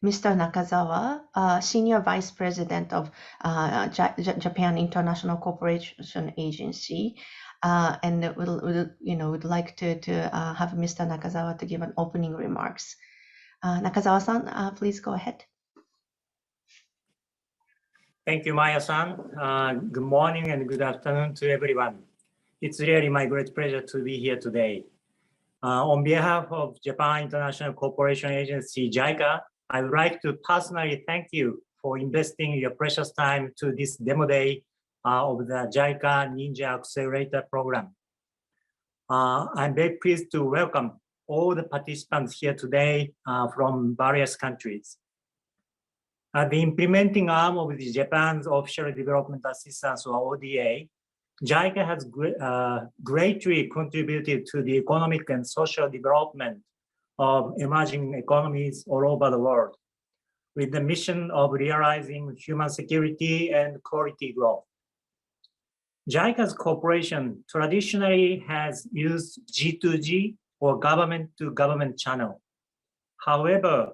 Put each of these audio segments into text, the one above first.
Mr. Nakazawa, Senior Vice President of Japan International Cooperation Agency, and we'd like to have Mr. Nakazawa to give an opening remarks. Nakazawa-san, please go ahead. Thank you, Maya-san. Good morning and good afternoon to everyone. It's really my great pleasure to be here today. On behalf of Japan International Cooperation Agency, JICA, I would like to personally thank you for investing your precious time to this demo day of the JICA Ninja Accelerator program. I'm very pleased to welcome all the participants here today from various countries. The implementing arm of Japan's Official Development Assistance, or ODA, JICA has greatly contributed to the economic and social development of emerging economies all over the world, with the mission of realizing human security and quality growth. JICA's cooperation traditionally has used G2G, or government-to-government channel. However,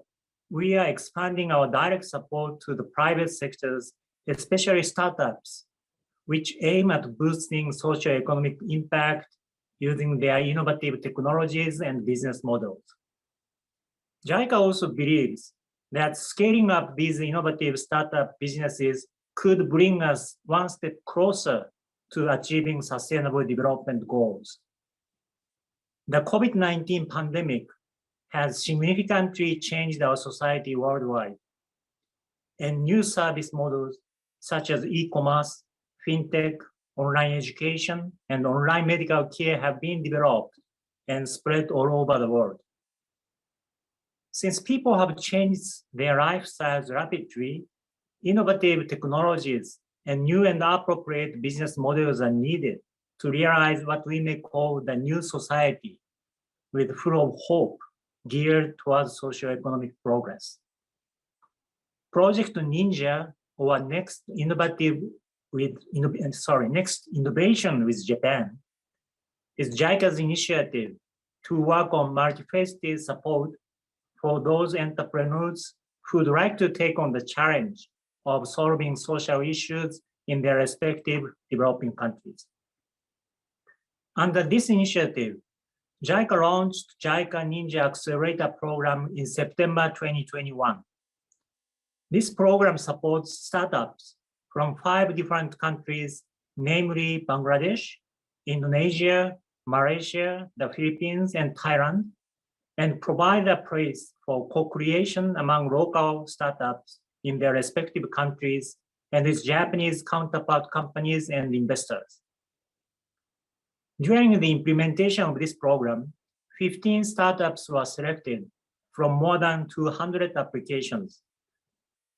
we are expanding our direct support to the private sectors, especially startups, which aim at boosting socio-economic impact using their innovative technologies and business models. JICA also believes that scaling up these innovative startup businesses could bring us one step closer to achieving sustainable development goals. The COVID-19 pandemic has significantly changed our society worldwide, and new service models such as e-commerce, fintech, online education, and online medical care have been developed and spread all over the world. Since people have changed their lifestyles rapidly, innovative technologies and new and appropriate business models are needed to realize what we may call the new society, with full of hope geared towards socio-economic progress. Project Ninja, or Next Innovation with Japan, is JICA's initiative to work on multifaceted support for those entrepreneurs who would like to take on the challenge of solving social issues in their respective developing countries. Under this initiative, JICA launched JICA Ninja Accelerator program in September 2021. This program supports startups from 5 different countries, namely Bangladesh, Indonesia, Malaysia, the Philippines, and Thailand, and provide a place for co-creation among local startups in their respective countries and its Japanese counterpart companies and investors. During the implementation of this program, 15 startups were selected from more than 200 applications.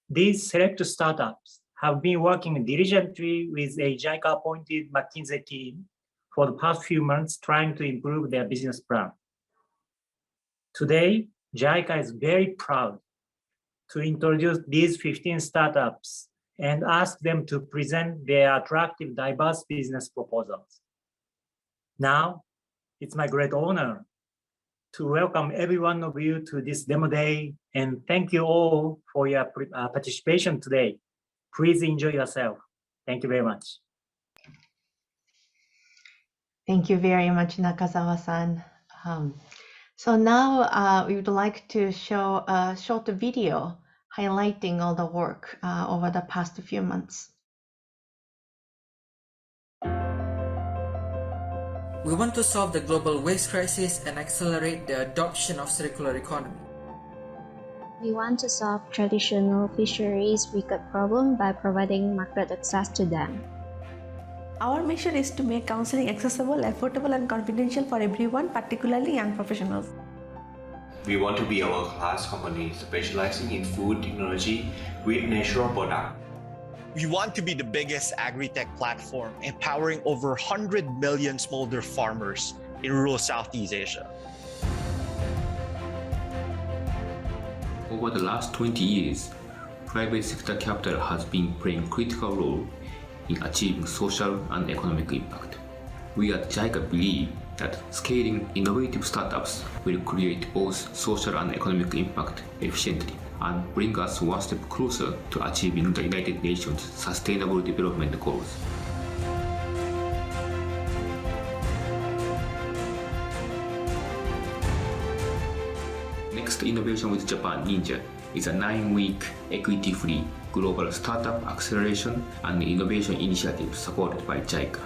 These select startups have been working diligently with a JICA-appointed McKinsey team for the past few months, trying to improve their business plan. Today, JICA is very proud to introduce these 15 startups and ask them to present their attractive, diverse business proposals. Now, it's my great honor to welcome every one of you to this demo day, and thank you all for your participation today. Please enjoy yourself. Thank you very much. Thank you very much, Nakazawa-san. So now we would like to show a short video highlighting all the work over the past few months. We want to solve the global waste crisis and accelerate the adoption of circular economy. We want to solve traditional fisheries wicked problem by providing market access to them. Our mission is to make counseling accessible, affordable, and confidential for everyone, particularly young professionals. We want to be a world-class company specializing in food technology with natural products. We want to be the biggest Agritech platform, empowering over 100 million smallholder farmers in rural Southeast Asia. Over the last 20 years, private sector capital has been playing a critical role in achieving social and economic impact. We at JICA believe that scaling innovative startups will create both social and economic impact efficiently. and bring us one step closer to achieving the United Nations Sustainable Development Goals. Next Innovation with Japan Ninja is a 9-week equity-free global startup acceleration and innovation initiative supported by JICA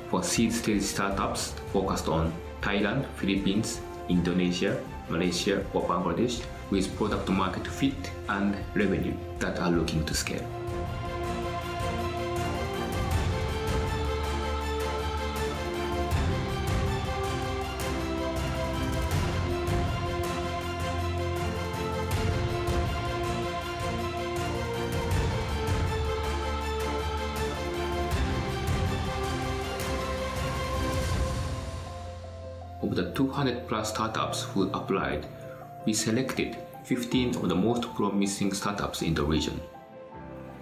for seed-stage startups focused on Thailand, Philippines, Indonesia, Malaysia, or Bangladesh with product market fit and revenue that are looking to scale. Of the 200 plus startups who applied, we selected 15 of the most promising startups in the region.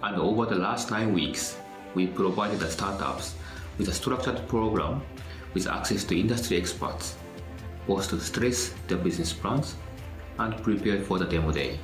And over the last 9 weeks, we provided the startups with a structured program with access to industry experts, both to stress their business plans and prepare for the demo day.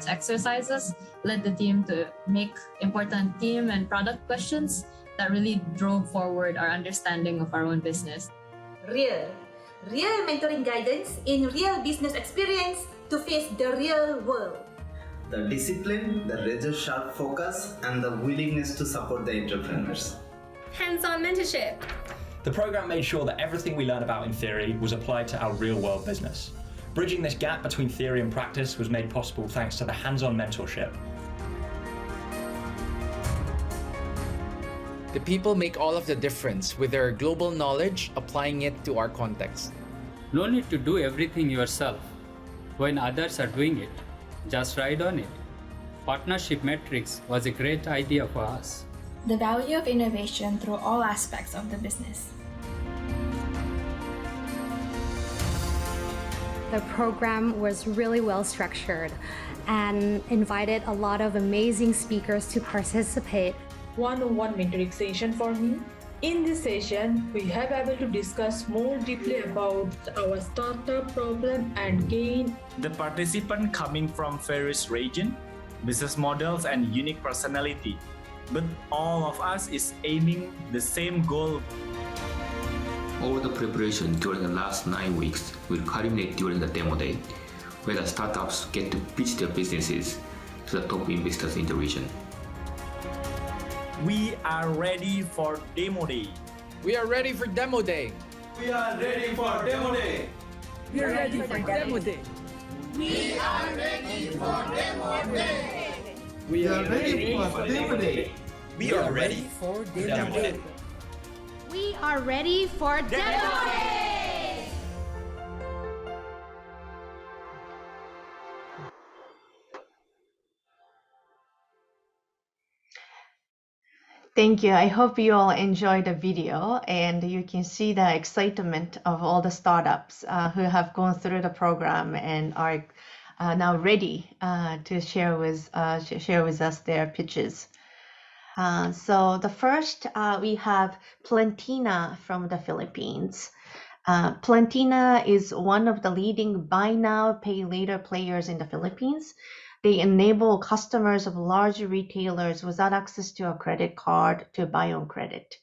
Exercises led the team to make important team and product questions that really drove forward our understanding of our own business. Real mentoring guidance in real business experience to face the real world. The discipline, the razor-sharp focus, and the willingness to support the entrepreneurs. Hands-on mentorship. The program made sure that everything we learned about in theory was applied to our real-world business. Bridging this gap between theory and practice was made possible thanks to the hands-on mentorship. The people make all of the difference with their global knowledge, applying it to our context. No need to do everything yourself. When others are doing it, just ride on it. Partnership metrics was a great idea for us. The value of innovation through all aspects of the business. The program was really well structured and invited a lot of amazing speakers to participate. One-on-one mentoring session for me. In this session, we have able to discuss more deeply about our startup problem and gain. The participant coming from various region, business models and unique personality, but all of us is aiming the same goal. All the preparation during the last 9 weeks will culminate during the demo day, where the startups get to pitch their businesses to the top investors in the region. We are ready for demo day. We are ready for demo day. We are ready for demo day. We are ready for demo day. We are ready for demo day. We are ready for demo day. We are ready for demo day. We are ready for demo day! Thank you. I hope you all enjoyed the video and you can see the excitement of all the startups who have gone through the program and are now ready to share with us their pitches. So the first, we have Plentina from the Philippines. Plentina is one of the leading buy now, pay later players in the Philippines. They enable customers of large retailers without access to a credit card to buy on credit.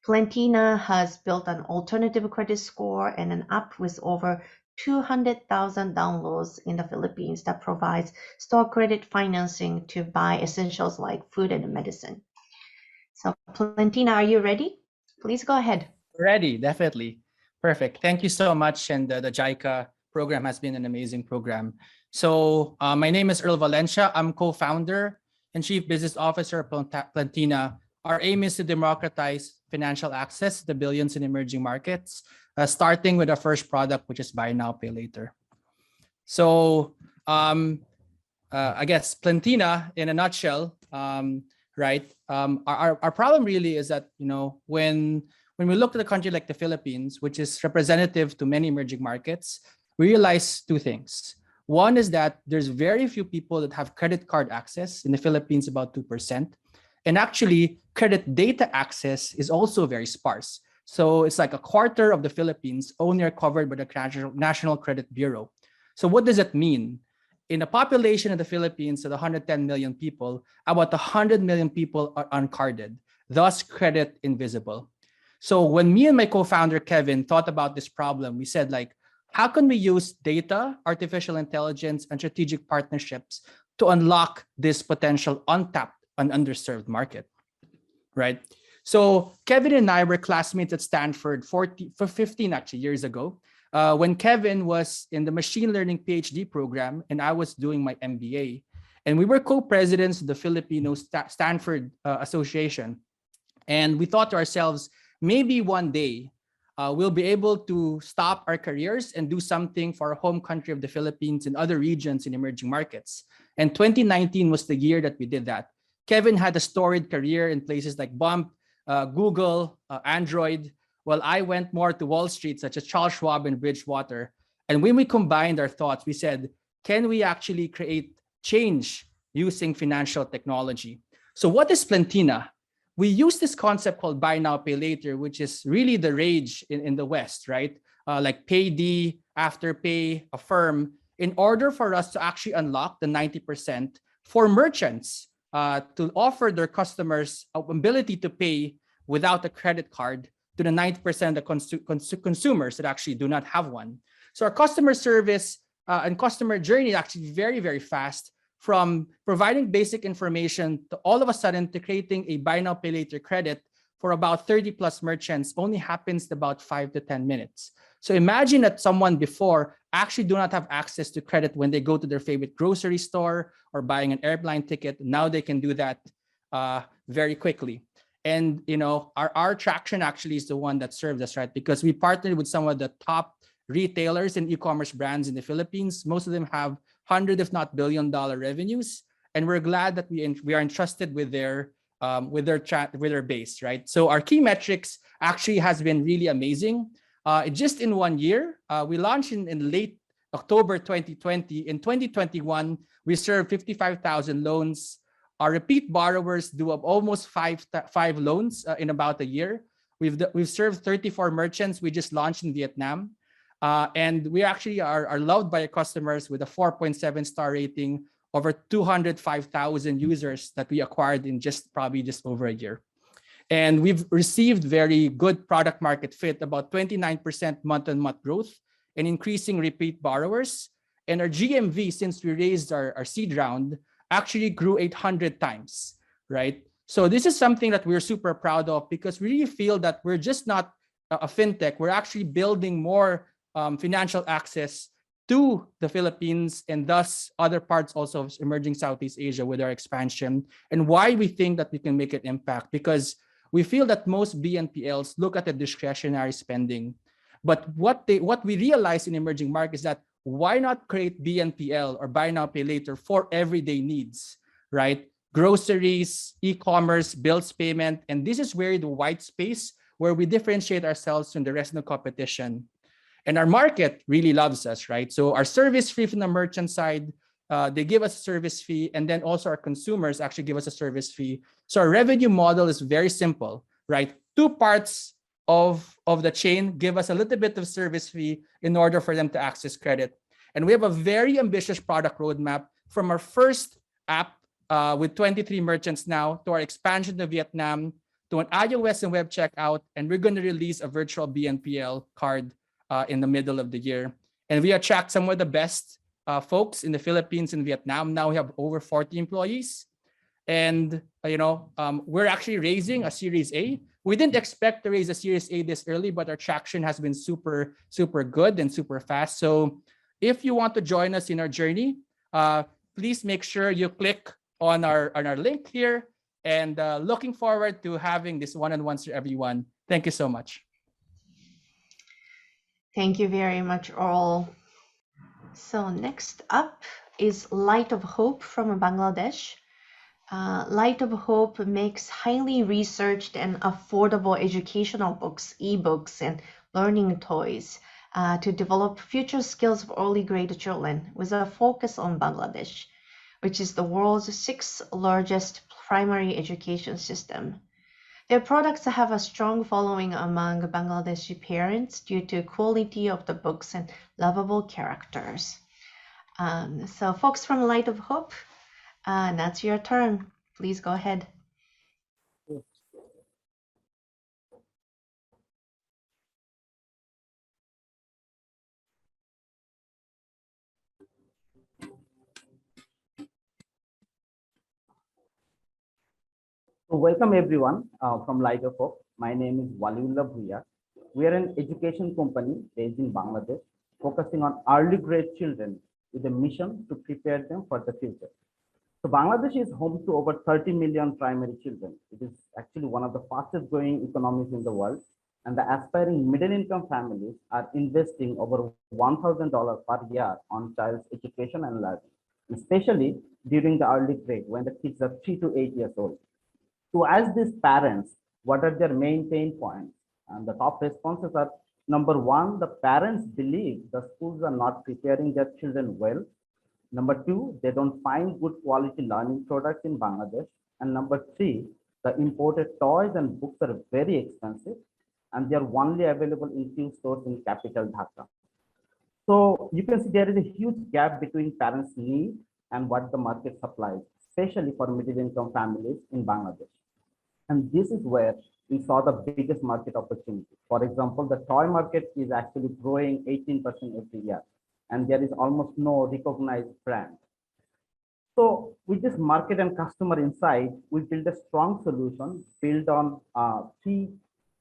Plentina has built an alternative credit score and an app with over 200,000 downloads in the Philippines that provides store credit financing to buy essentials like food and medicine. So Plentina, are you ready? Please go ahead. Ready, definitely. Perfect. Thank you so much, and the JICA program has been an amazing program. So my name is Earl Valencia. I'm co-founder and chief business officer of Plentina. Our aim is to democratize financial access to the billions in emerging markets, starting with our first product, which is buy now, pay later. So I guess Plentina, in a nutshell, right? Our problem really is that, you know, when we look at a country like the Philippines, which is representative to many emerging markets, we realize two things. One is that there's very few people that have credit card access. In the Philippines, about 2%. And actually, credit data access is also very sparse. So it's like a quarter of the Philippines only are covered by the National Credit Bureau. So what does that mean? In a population of the Philippines of 110 million people, about 100 million people are uncarded, thus credit invisible. So when me and my co-founder Kevin thought about this problem, we said, like, how can we use data, artificial intelligence, and strategic partnerships to unlock this potential untapped and underserved market, right? So Kevin and I were classmates at Stanford 15 actually years ago, when Kevin was in the machine learning PhD program and I was doing my MBA. And we were co-presidents of the Filipino Stanford Association. And we thought to ourselves, maybe one day we'll be able to stop our careers and do something for our home country of the Philippines and other regions in emerging markets. And 2019 was the year that we did that. Kevin had a storied career in places like Bump, Google, Android, while I went more to Wall Street, such as Charles Schwab and Bridgewater. And when we combined our thoughts, we said, can we actually create change using financial technology? So what is Plentina? We use this concept called buy now, pay later, which is really the rage in the West, right? Like payday, afterpay, Affirm, in order for us to actually unlock the 90% for merchants to offer their customers ability to pay without a credit card to the 90% of consumers that actually do not have one. So our customer service and customer journey is actually very, very fast, from providing basic information to all of a sudden to creating a buy now, pay later credit for about 30 plus merchants only happens in about 5 to 10 minutes. So imagine that someone before actually do not have access to credit when they go to their favorite grocery store or buying an airplane ticket. Now they can do that very quickly. And you know, our traction actually is the one that served us, right? Because we partnered with some of the top retailers and e-commerce brands in the Philippines. Most of them have $100, if not billion-dollar revenues, and we're glad that we are entrusted with their base, right? So our key metrics actually has been really amazing. Just in 1 year, we launched in late October 2020. In 2021, we served 55,000 loans. Our repeat borrowers do up almost five loans in about a year. We've served 34 merchants. We just launched in Vietnam. And we actually are loved by our customers with a 4.7 star rating, over 205,000 users that we acquired in just over a year. And we've received very good product market fit, about 29% month-on-month growth and increasing repeat borrowers. And our GMV, since we raised our seed round, actually grew 800 times, right? So this is something that we're super proud of, because we really feel that we're just not a fintech. We're actually building more financial access to the Philippines and thus other parts also of emerging Southeast Asia with our expansion. And why we think that we can make an impact, because we feel that most BNPLs look at the discretionary spending. But what we realize in emerging markets is that why not create BNPL or buy now, pay later for everyday needs, right? Groceries, e-commerce, bills payment. And this is where the white space where we differentiate ourselves from the rest of the competition. And our market really loves us, right? So our service fee from the merchant side, they give us a service fee, and then also our consumers actually give us a service fee. So our revenue model is very simple, right? Two parts of the chain give us a little bit of service fee in order for them to access credit. And we have a very ambitious product roadmap from our first app with 23 merchants now to our expansion to Vietnam to an iOS and web checkout. And we're going to release a virtual BNPL card in the middle of the year. And we attract some of the best folks in the Philippines and Vietnam. Now we have over 40 employees. And, we're actually raising a Series A. We didn't expect to raise a Series A this early, but our traction has been super, super good and super fast. So If you want to join us in our journey, please make sure you click on our link here, and looking forward to having this one-on-ones to everyone. Thank you so much. Thank you very much, all. So next up is Light of Hope from Bangladesh. Light of Hope makes highly researched and affordable educational books, ebooks, and learning toys to develop future skills for early grade children with a focus on Bangladesh, which is the world's sixth largest primary education system. Their products have a strong following among Bangladeshi parents due to quality of the books and lovable characters. So folks from Light of Hope, now it's your turn. Please go ahead. So welcome everyone from Light of Hope. My name is Waliullah Bhuya. We are an education company based in Bangladesh, focusing on early grade children with a mission to prepare them for the future. So Bangladesh is home to over 30 million primary children. It is actually one of the fastest growing economies in the world, and the aspiring middle income families are investing over $1,000 per year on child's education and learning, especially during the early grade when the kids are 3 to 8 years old. To ask these parents, what are their main pain points? And the top responses are: number one, the parents believe the schools are not preparing their children well. Number two, they don't find good quality learning products in Bangladesh. And number three, the imported toys and books are very expensive, and they are only available in few stores in capital Dhaka. So you can see there is a huge gap between parents' need and what the market supplies, especially for middle income families in Bangladesh. And this is where we saw the biggest market opportunity. For example, the toy market is actually growing 18% every year, and there is almost no recognized brand. So with this market and customer insight, we built a strong solution built on three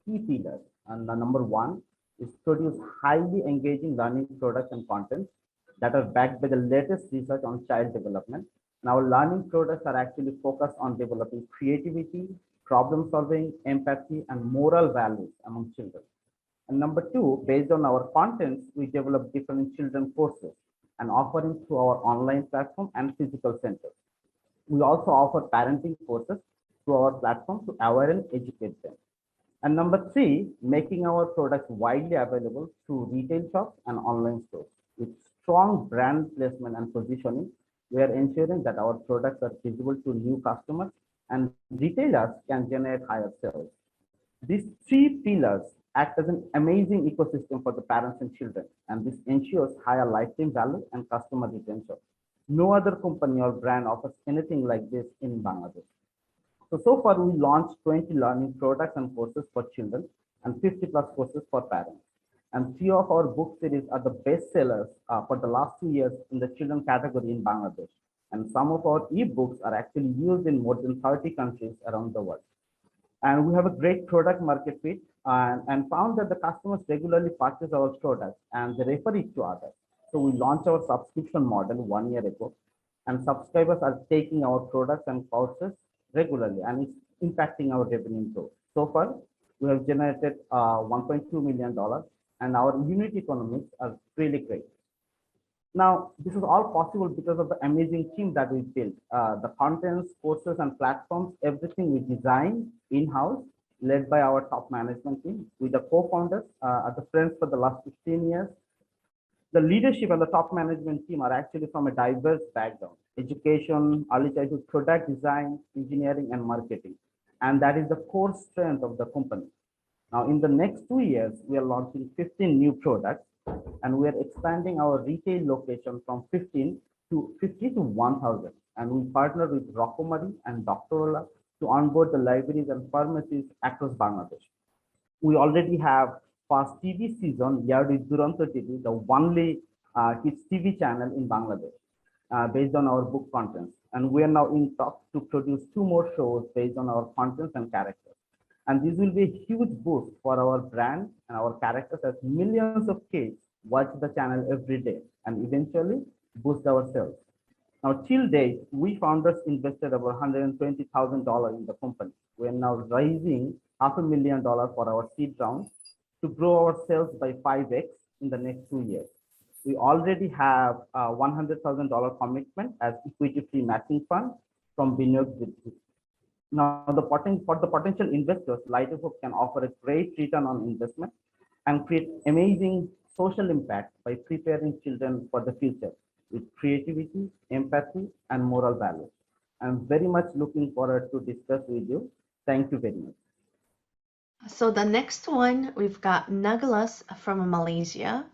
key pillars. And the number one is produce highly engaging learning products and content that are backed by the latest research on child development. And our learning products are actually focused on developing creativity, problem solving, empathy, and moral values among children. And number two, based on our contents, we develop different children courses and offering through our online platform and physical centers. We also offer parenting courses through our platform to aware and educate them. And number three, making our products widely available through retail shops and online stores. With strong brand placement and positioning, we are ensuring that our products are visible to new customers and retailers can generate higher sales. These three pillars act as an amazing ecosystem for the parents and children, and this ensures higher lifetime value and customer retention. No other company or brand offers anything like this in Bangladesh. So far we launched 20 learning products and courses for children and 50 plus courses for parents. And 3 of our book series are the best sellers for the last 2 years in the children category in Bangladesh. And some of our ebooks are actually used in more than 30 countries around the world. And we have a great product market fit and found that the customers regularly purchase our products and they refer it to others. So we launched our subscription model 1 year ago, and subscribers are taking our products and courses regularly, and it's impacting our revenue growth. So far, we have generated $1.2 million, and our unit economics are really great. Now, this is all possible because of the amazing team that we built. The contents, courses, and platforms, everything we design in-house, led by our top management team. With the co-founders are the friends for the last 15 years. The leadership and the top management team are actually from a diverse background: education, early childhood, product design, engineering, and marketing. And that is the core strength of the company. Now, in the next 2 years, we are launching 15 new products, and we are expanding our retail location from 50 to 1,000. And we partner with Rockmary and Doctorola to onboard the libraries and pharmacies across Bangladesh. We already have first TV season aired with Duranto TV, the only kids TV channel in Bangladesh, based on our book contents. And we are now in talks to produce 2 more shows based on our contents and characters. And this will be a huge boost for our brand and our characters, as millions of kids watch the channel every day. and eventually boost our sales. Now, till date, we founders invested over $120,000 in the company. We are now raising $500,000 for our seed round to grow our sales by 5x in the next 2 years. We already have a $100,000 commitment as equity-free matching fund from Binyog. Now, for the potential investors, Light of Hope can offer a great return on investment and create amazing social impact by preparing children for the future with creativity, empathy, and moral values. I'm very much looking forward to discuss with you. Thank you very much. So the next one, we've got Nugles from Malaysia.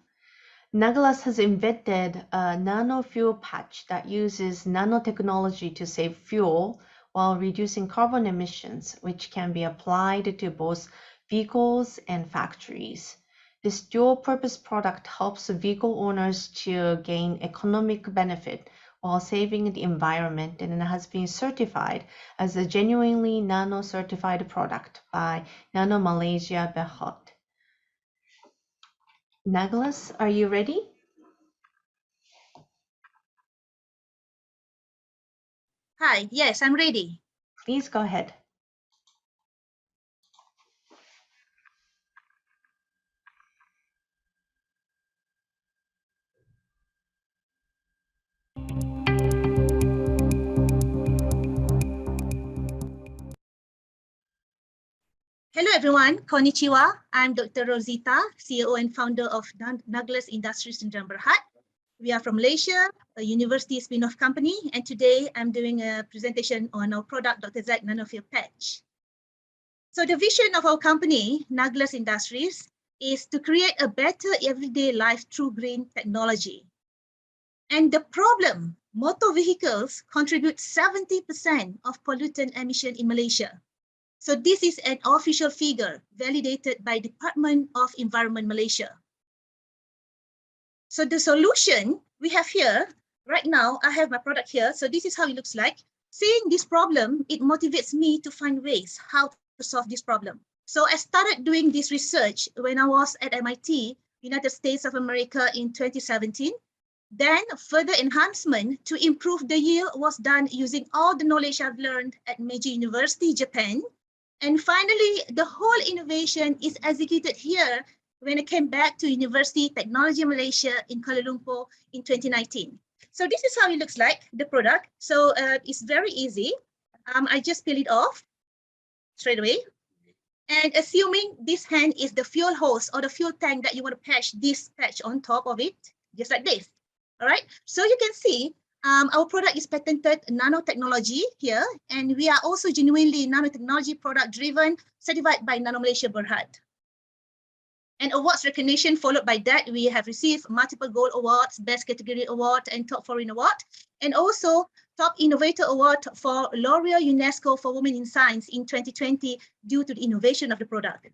Nugles has invented a nano fuel patch that uses nanotechnology to save fuel while reducing carbon emissions, which can be applied to both vehicles and factories. This dual-purpose product helps vehicle owners to gain economic benefit while saving the environment, and it has been certified as a genuinely nano-certified product by Nano Malaysia Berhad. Nugles, are you ready? Hi, yes, I'm ready. Please go ahead. Hello everyone, konnichiwa. I'm Dr. Rosita, CEO and founder of Nugles Industries in Berhad. We are from Malaysia, a university spin-off company, and today I'm doing a presentation on our product, Dr. Zack Nanofuel Patch. So the vision of our company, Nugles Industries, is to create a better everyday life through green technology. And the problem, motor vehicles contribute 70% of pollutant emission in Malaysia. So this is an official figure validated by Department of Environment Malaysia. So the solution we have here, right now, I have my product here. So this is how it looks like. Seeing this problem, it motivates me to find ways how to solve this problem. So I started doing this research when I was at MIT, United States of America in 2017. Then further enhancement to improve the yield was done using all the knowledge I've learned at Meiji University, Japan. And finally, the whole innovation is executed here when I came back to University Technology Malaysia in Kuala Lumpur in 2019. So this is how it looks like, the product. So it's very easy. I just peel it off straight away. And assuming this hand is the fuel hose or the fuel tank that you want to patch this patch on top of it, just like this. All right. So you can see our product is patented nanotechnology here, and we are also genuinely nanotechnology product driven, certified by Nano Malaysia Berhad. And awards recognition followed by that, we have received multiple gold awards, best category award, and top foreign award, and also top innovator award for L'Oreal UNESCO for Women in Science in 2020 due to the innovation of the product.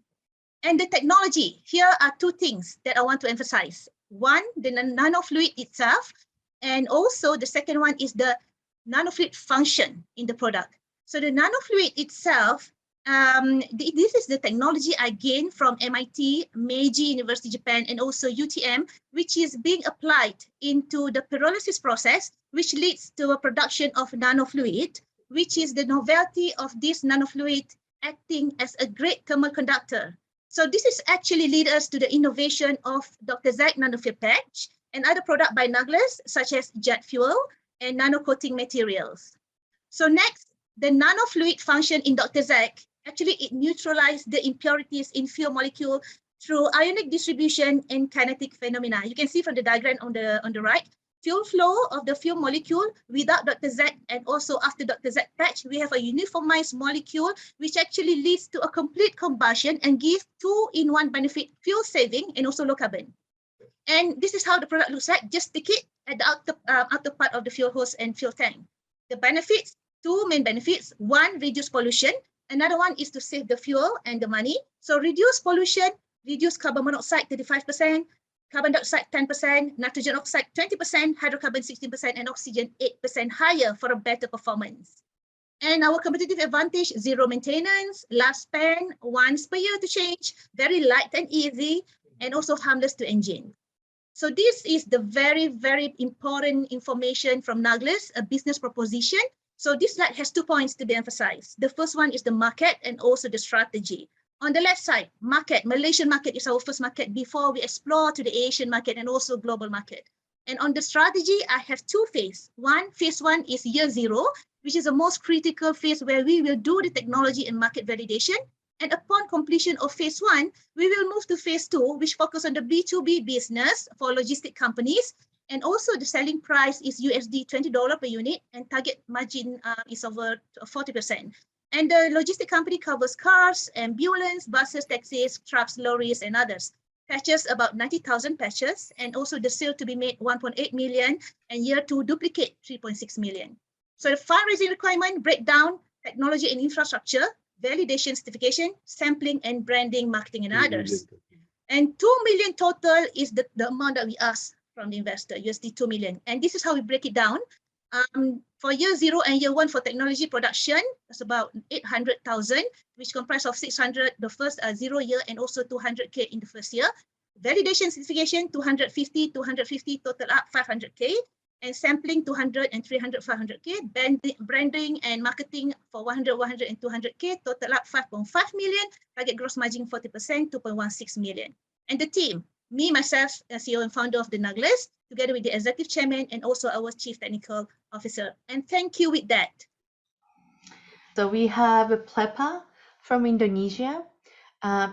And the technology, here are two things that I want to emphasize. One, the nanofluid itself, and also the second one is the nanofluid function in the product. So the nanofluid itself, this is the technology I gained from MIT, Meiji University, Japan, and also UTM, which is being applied into the pyrolysis process, which leads to a production of nanofluid, which is the novelty of this nanofluid acting as a great thermal conductor. So this is actually lead us to the innovation of Dr. Zack Nanofuel Patch and other products by Nugles, such as jet fuel and nano coating materials. So next, the nanofluid function in Dr. Zack, actually it neutralizes the impurities in fuel molecule through ionic distribution and kinetic phenomena. You can see from the diagram on the right, fuel flow of the fuel molecule without Dr. Zack and also after Dr. Zack patch, we have a uniformized molecule which actually leads to a complete combustion and gives two-in-one benefit, fuel saving and also low carbon. And this is how the product looks like. Just stick it at the outer part of the fuel hose and fuel tank. The benefits, two main benefits. One, reduce pollution. Another one is to save the fuel and the money. So reduce pollution, reduce carbon monoxide 35%, carbon dioxide 10%, nitrogen oxide 20%, hydrocarbon 16%, and oxygen 8% higher for a better performance. And our competitive advantage, zero maintenance, lifespan, once per year to change, very light and easy, and also harmless to engine. So this is the very, very important information from Nugles, a business proposition. So this slide has 2 points to be emphasized. The first one is the market and also the strategy. On the left side, market, Malaysian market is our first market before we explore to the Asian market and also global market. And on the strategy, I have 2 phases. Phase one is year 0, which is the most critical phase where we will do the technology and market validation. And upon completion of phase 1, we will move to phase 2, which focus on the B2B business for logistic companies. And also the selling price is USD $20 per unit and target margin is over 40%. And the logistic company covers cars, ambulance, buses, taxis, trucks, lorries, and others. Patches about 90,000 patches, and also the sale to be made 1.8 million, and year 2 duplicate 3.6 million. So the fundraising requirement breakdown, technology and infrastructure, validation, certification, sampling, and branding, marketing, and others. And 2 million total is the amount that we ask from the investor, USD 2 million. And this is how we break it down. For year 0 and year 1 for technology production, it's about 800,000, which comprise of 600 the first 0 year and also 200K in the first year. Validation certification 250, total up 500K, and sampling 200 and 300, 500K. Branding and marketing for 100, 100 and 200K, total up 5.5 million. Target gross margin 40%, 2.16 million. And the team, me, myself, CEO and founder of the Nugles, together with the executive chairman and also our chief technical officer. And thank you with that. So we have Pleppa from Indonesia.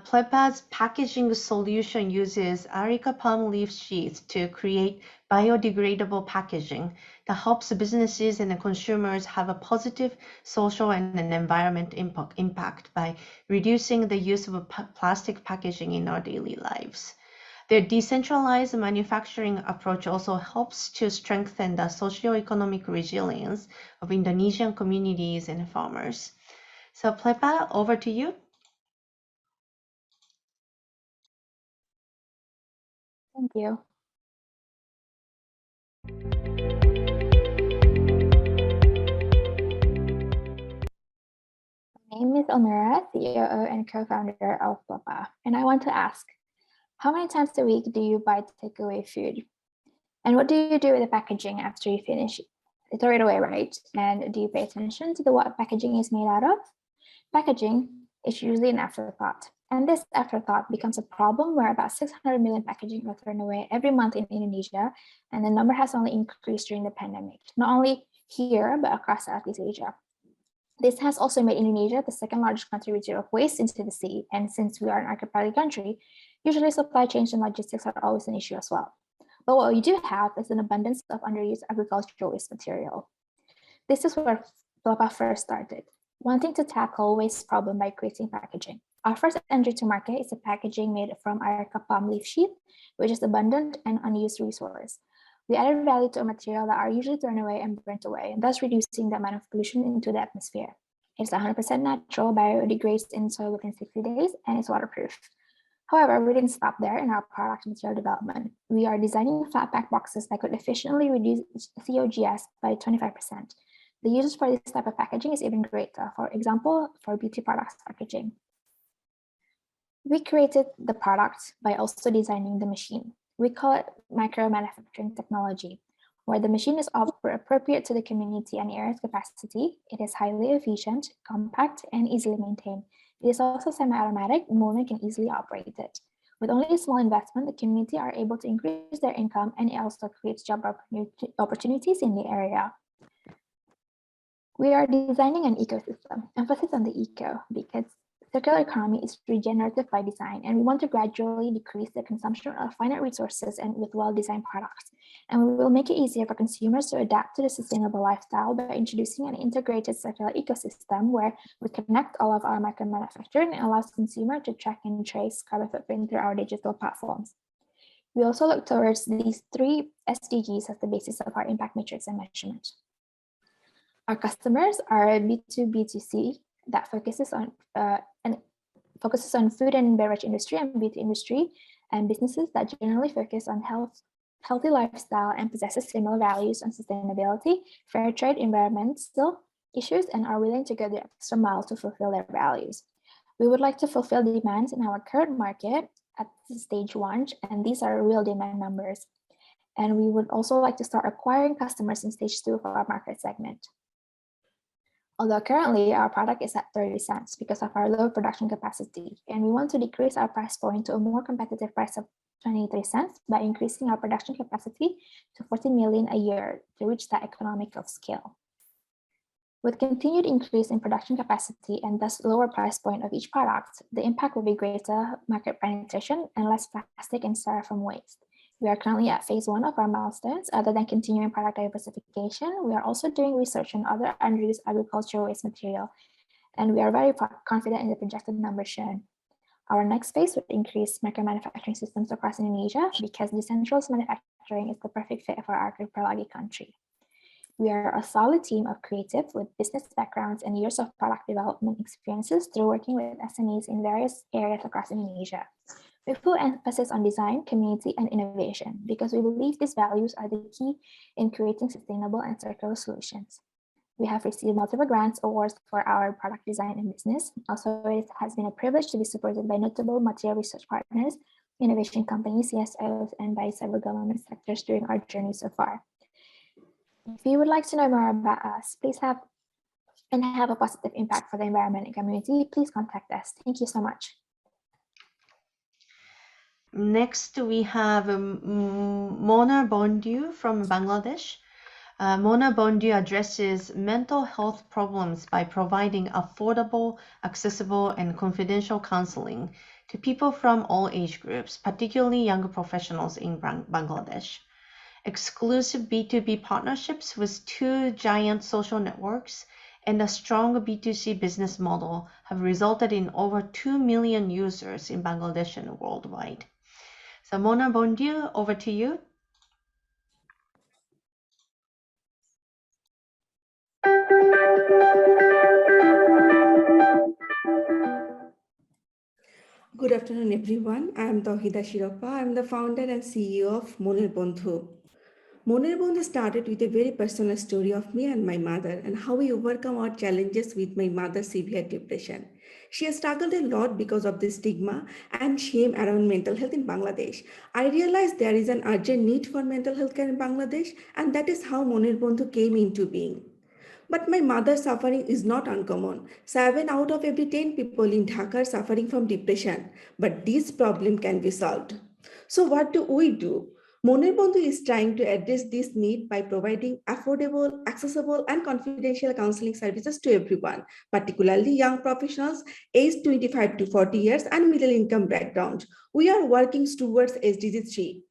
Pleppa's packaging solution uses areca palm leaf sheets to create biodegradable packaging that helps businesses and consumers have a positive social and an environment impact by reducing the use of plastic packaging in our daily lives. Their decentralized manufacturing approach also helps to strengthen the socio-economic resilience of Indonesian communities and farmers. So Pleppa, over to you. Thank you. My name is Elmira, CEO and co-founder of Pleppa, and I want to ask, how many times a week do you buy takeaway food? And what do you do with the packaging after you finish it? You throw it away, right? And do you pay attention to what packaging is made out of? Packaging is usually an afterthought. And this afterthought becomes a problem where about 600 million packaging are thrown away every month in Indonesia, and the number has only increased during the pandemic, not only here, but across Southeast Asia. This has also made Indonesia the second largest contributor of waste into the sea, and since we are an archipelagic country, usually supply chains and logistics are always an issue as well. But what we do have is an abundance of underused agricultural waste material. This is where Pleppa first started, wanting to tackle waste problem by creating packaging. Our first entry to market is a packaging made from areca palm leaf sheet, which is abundant and unused resource. We added value to a material that are usually thrown away and burnt away, thus reducing the amount of pollution into the atmosphere. It's 100% natural, biodegrades in soil within 60 days, and it's waterproof. However, we didn't stop there in our product material development. We are designing flat pack boxes that could efficiently reduce COGS by 25%. The uses for this type of packaging is even greater, for example, for beauty products packaging. We created the product by also designing the machine. We call it micro-manufacturing technology, where the machine is appropriate to the community and area's capacity. It is highly efficient, compact, and easily maintained. It is also semi-automatic, movement can easily operate it. With only a small investment, the community are able to increase their income, and it also creates job opportunities in the area. We are designing an ecosystem, emphasis on the eco, because circular economy is regenerative by design, and we want to gradually decrease the consumption of finite resources and with well-designed products. And we will make it easier for consumers to adapt to the sustainable lifestyle by introducing an integrated circular ecosystem where we connect all of our micro-manufacturing and allows consumers to track and trace carbon footprint through our digital platforms. We also look towards these 3 SDGs as the basis of our impact matrix and measurement. Our customers are B2B2C that focuses on food and beverage industry and beauty industry, and businesses that generally focus on healthy lifestyle and possesses similar values on sustainability, fair trade, environmental issues, and are willing to go the extra mile to fulfill their values. We would like to fulfill demands in our current market at the stage 1, and these are real demand numbers. And we would also like to start acquiring customers in stage 2 for our market segment. Although currently our product is at 30 cents because of our low production capacity, and we want to decrease our price point to a more competitive price of 23 cents by increasing our production capacity to 14 million a year to reach that economic of scale. With continued increase in production capacity and thus lower price point of each product, the impact will be greater market penetration and less plastic and styrofoam waste. We are currently at phase 1 of our milestones. Other than continuing product diversification, we are also doing research on other unreused agricultural waste material, and we are very confident in the projected numbers shown. Our next phase would increase micro-manufacturing systems across Indonesia because decentralized manufacturing is the perfect fit for our archipelagic country. We are a solid team of creatives with business backgrounds and years of product development experiences through working with SMEs in various areas across Indonesia. We put emphasis on design, community, and innovation because we believe these values are the key in creating sustainable and circular solutions. We have received multiple grants awards for our product design and business. Also, it has been a privilege to be supported by notable material research partners, innovation companies, CSOs, and by several government sectors during our journey so far. If you would like to know more about us, please have a positive impact for the environment and community, please contact us. Thank you so much. Next, we have Moner Bondhu from Bangladesh. Moner Bondhu addresses mental health problems by providing affordable, accessible, and confidential counseling to people from all age groups, particularly younger professionals in Bangladesh. Exclusive B2B partnerships with 2 giant social networks and a strong B2C business model have resulted in over 2 million users in Bangladesh and worldwide. So Moner Bondhu, over to you. Good afternoon, everyone. I am Tauhida Shiropa. I am the founder and CEO of Moner Bondhu. Moner Bondhu started with a very personal story of me and my mother and how we overcome our challenges with my mother's severe depression. She has struggled a lot because of the stigma and shame around mental health in Bangladesh. I realized there is an urgent need for mental health care in Bangladesh, and that is how Moner Bondhu came into being. But my mother's suffering is not uncommon. 7 out of every 10 people in Dhaka are suffering from depression, but this problem can be solved. So what do we do? Moner Bondhu is trying to address this need by providing affordable, accessible, and confidential counseling services to everyone, particularly young professionals aged 25 to 40 years and middle income background. We are working towards SDGs 3.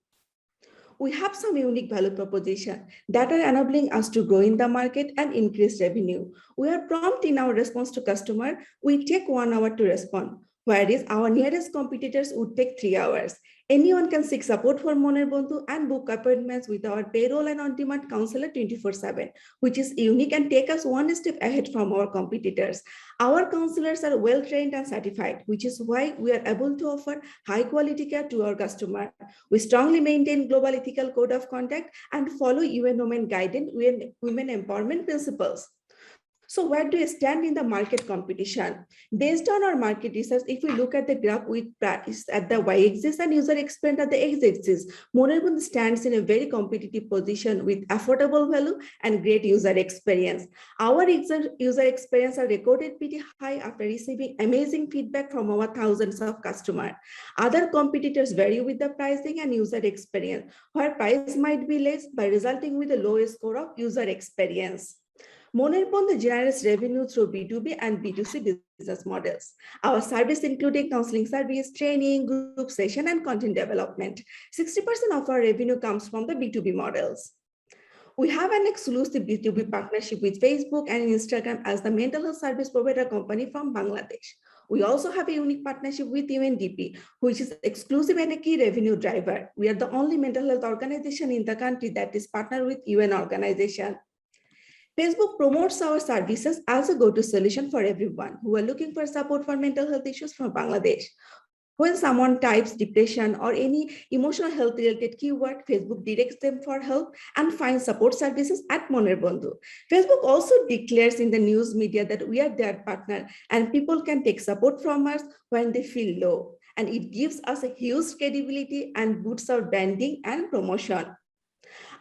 We have some unique value proposition that are enabling us to grow in the market and increase revenue. We are prompt in our response to customer. We take 1 hour to respond, whereas our nearest competitors would take 3 hours. Anyone can seek support for Moner Bondhu and book appointments with our payroll and on-demand counselor 24/7, which is unique and take us 1 step ahead from our competitors. Our counselors are well-trained and certified, which is why we are able to offer high-quality care to our customer. We strongly maintain global ethical code of conduct and follow UN Women Guidance Women Empowerment Principles. So where do we stand in the market competition? Based on our market research, if we look at the graph with price at the y-axis and user experience at the x-axis, Moner Bondhu stands in a very competitive position with affordable value and great user experience. Our user experience are recorded pretty high after receiving amazing feedback from our thousands of customers. Other competitors vary with the pricing and user experience, where price might be less by resulting with a lower score of user experience. Moner Bondhu generates revenue through B2B and B2C business models. Our service including counseling service, training, group session, and content development. 60% of our revenue comes from the B2B models. We have an exclusive B2B partnership with Facebook and Instagram as the mental health service provider company from Bangladesh. We also have a unique partnership with UNDP, which is exclusive and a key revenue driver. We are the only mental health organization in the country that is partnered with UN organization. Facebook promotes our services as a go-to solution for everyone who are looking for support for mental health issues from Bangladesh. When someone types depression or any emotional health related keyword, Facebook directs them for help and finds support services at Moner Bondhu. Facebook also declares in the news media that we are their partner and people can take support from us when they feel low. and it gives us a huge credibility and boosts our branding and promotion.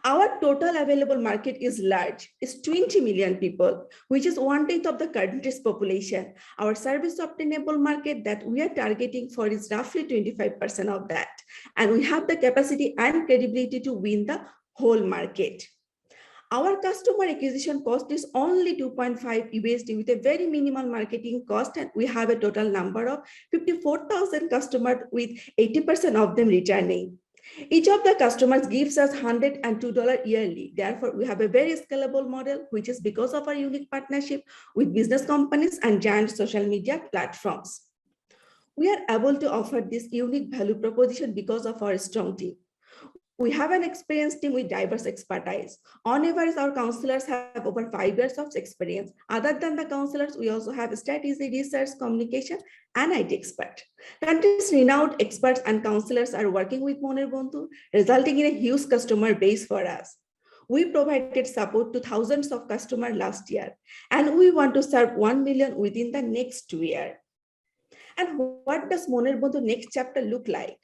Our total available market is large. It's 20 million people, which is 1/10 of the country's population. Our service obtainable market that we are targeting for is roughly 25% of that. And we have the capacity and credibility to win the whole market. Our customer acquisition cost is only $2.5 USD with a very minimal marketing cost, and we have a total number of 54,000 customers with 80% of them returning. Each of the customers gives us $102 yearly. Therefore, we have a very scalable model, which is because of our unique partnership with business companies and giant social media platforms. We are able to offer this unique value proposition because of our strong team. We have an experienced team with diverse expertise. On average, our counselors have over 5 years of experience. Other than the counselors, we also have strategy, research, communication, and IT expert. Country's renowned experts and counselors are working with Moner Bondhu, resulting in a huge customer base for us. We provided support to thousands of customers last year, and we want to serve 1 million within the next 2 years. And what does Moner Bondhu next chapter look like?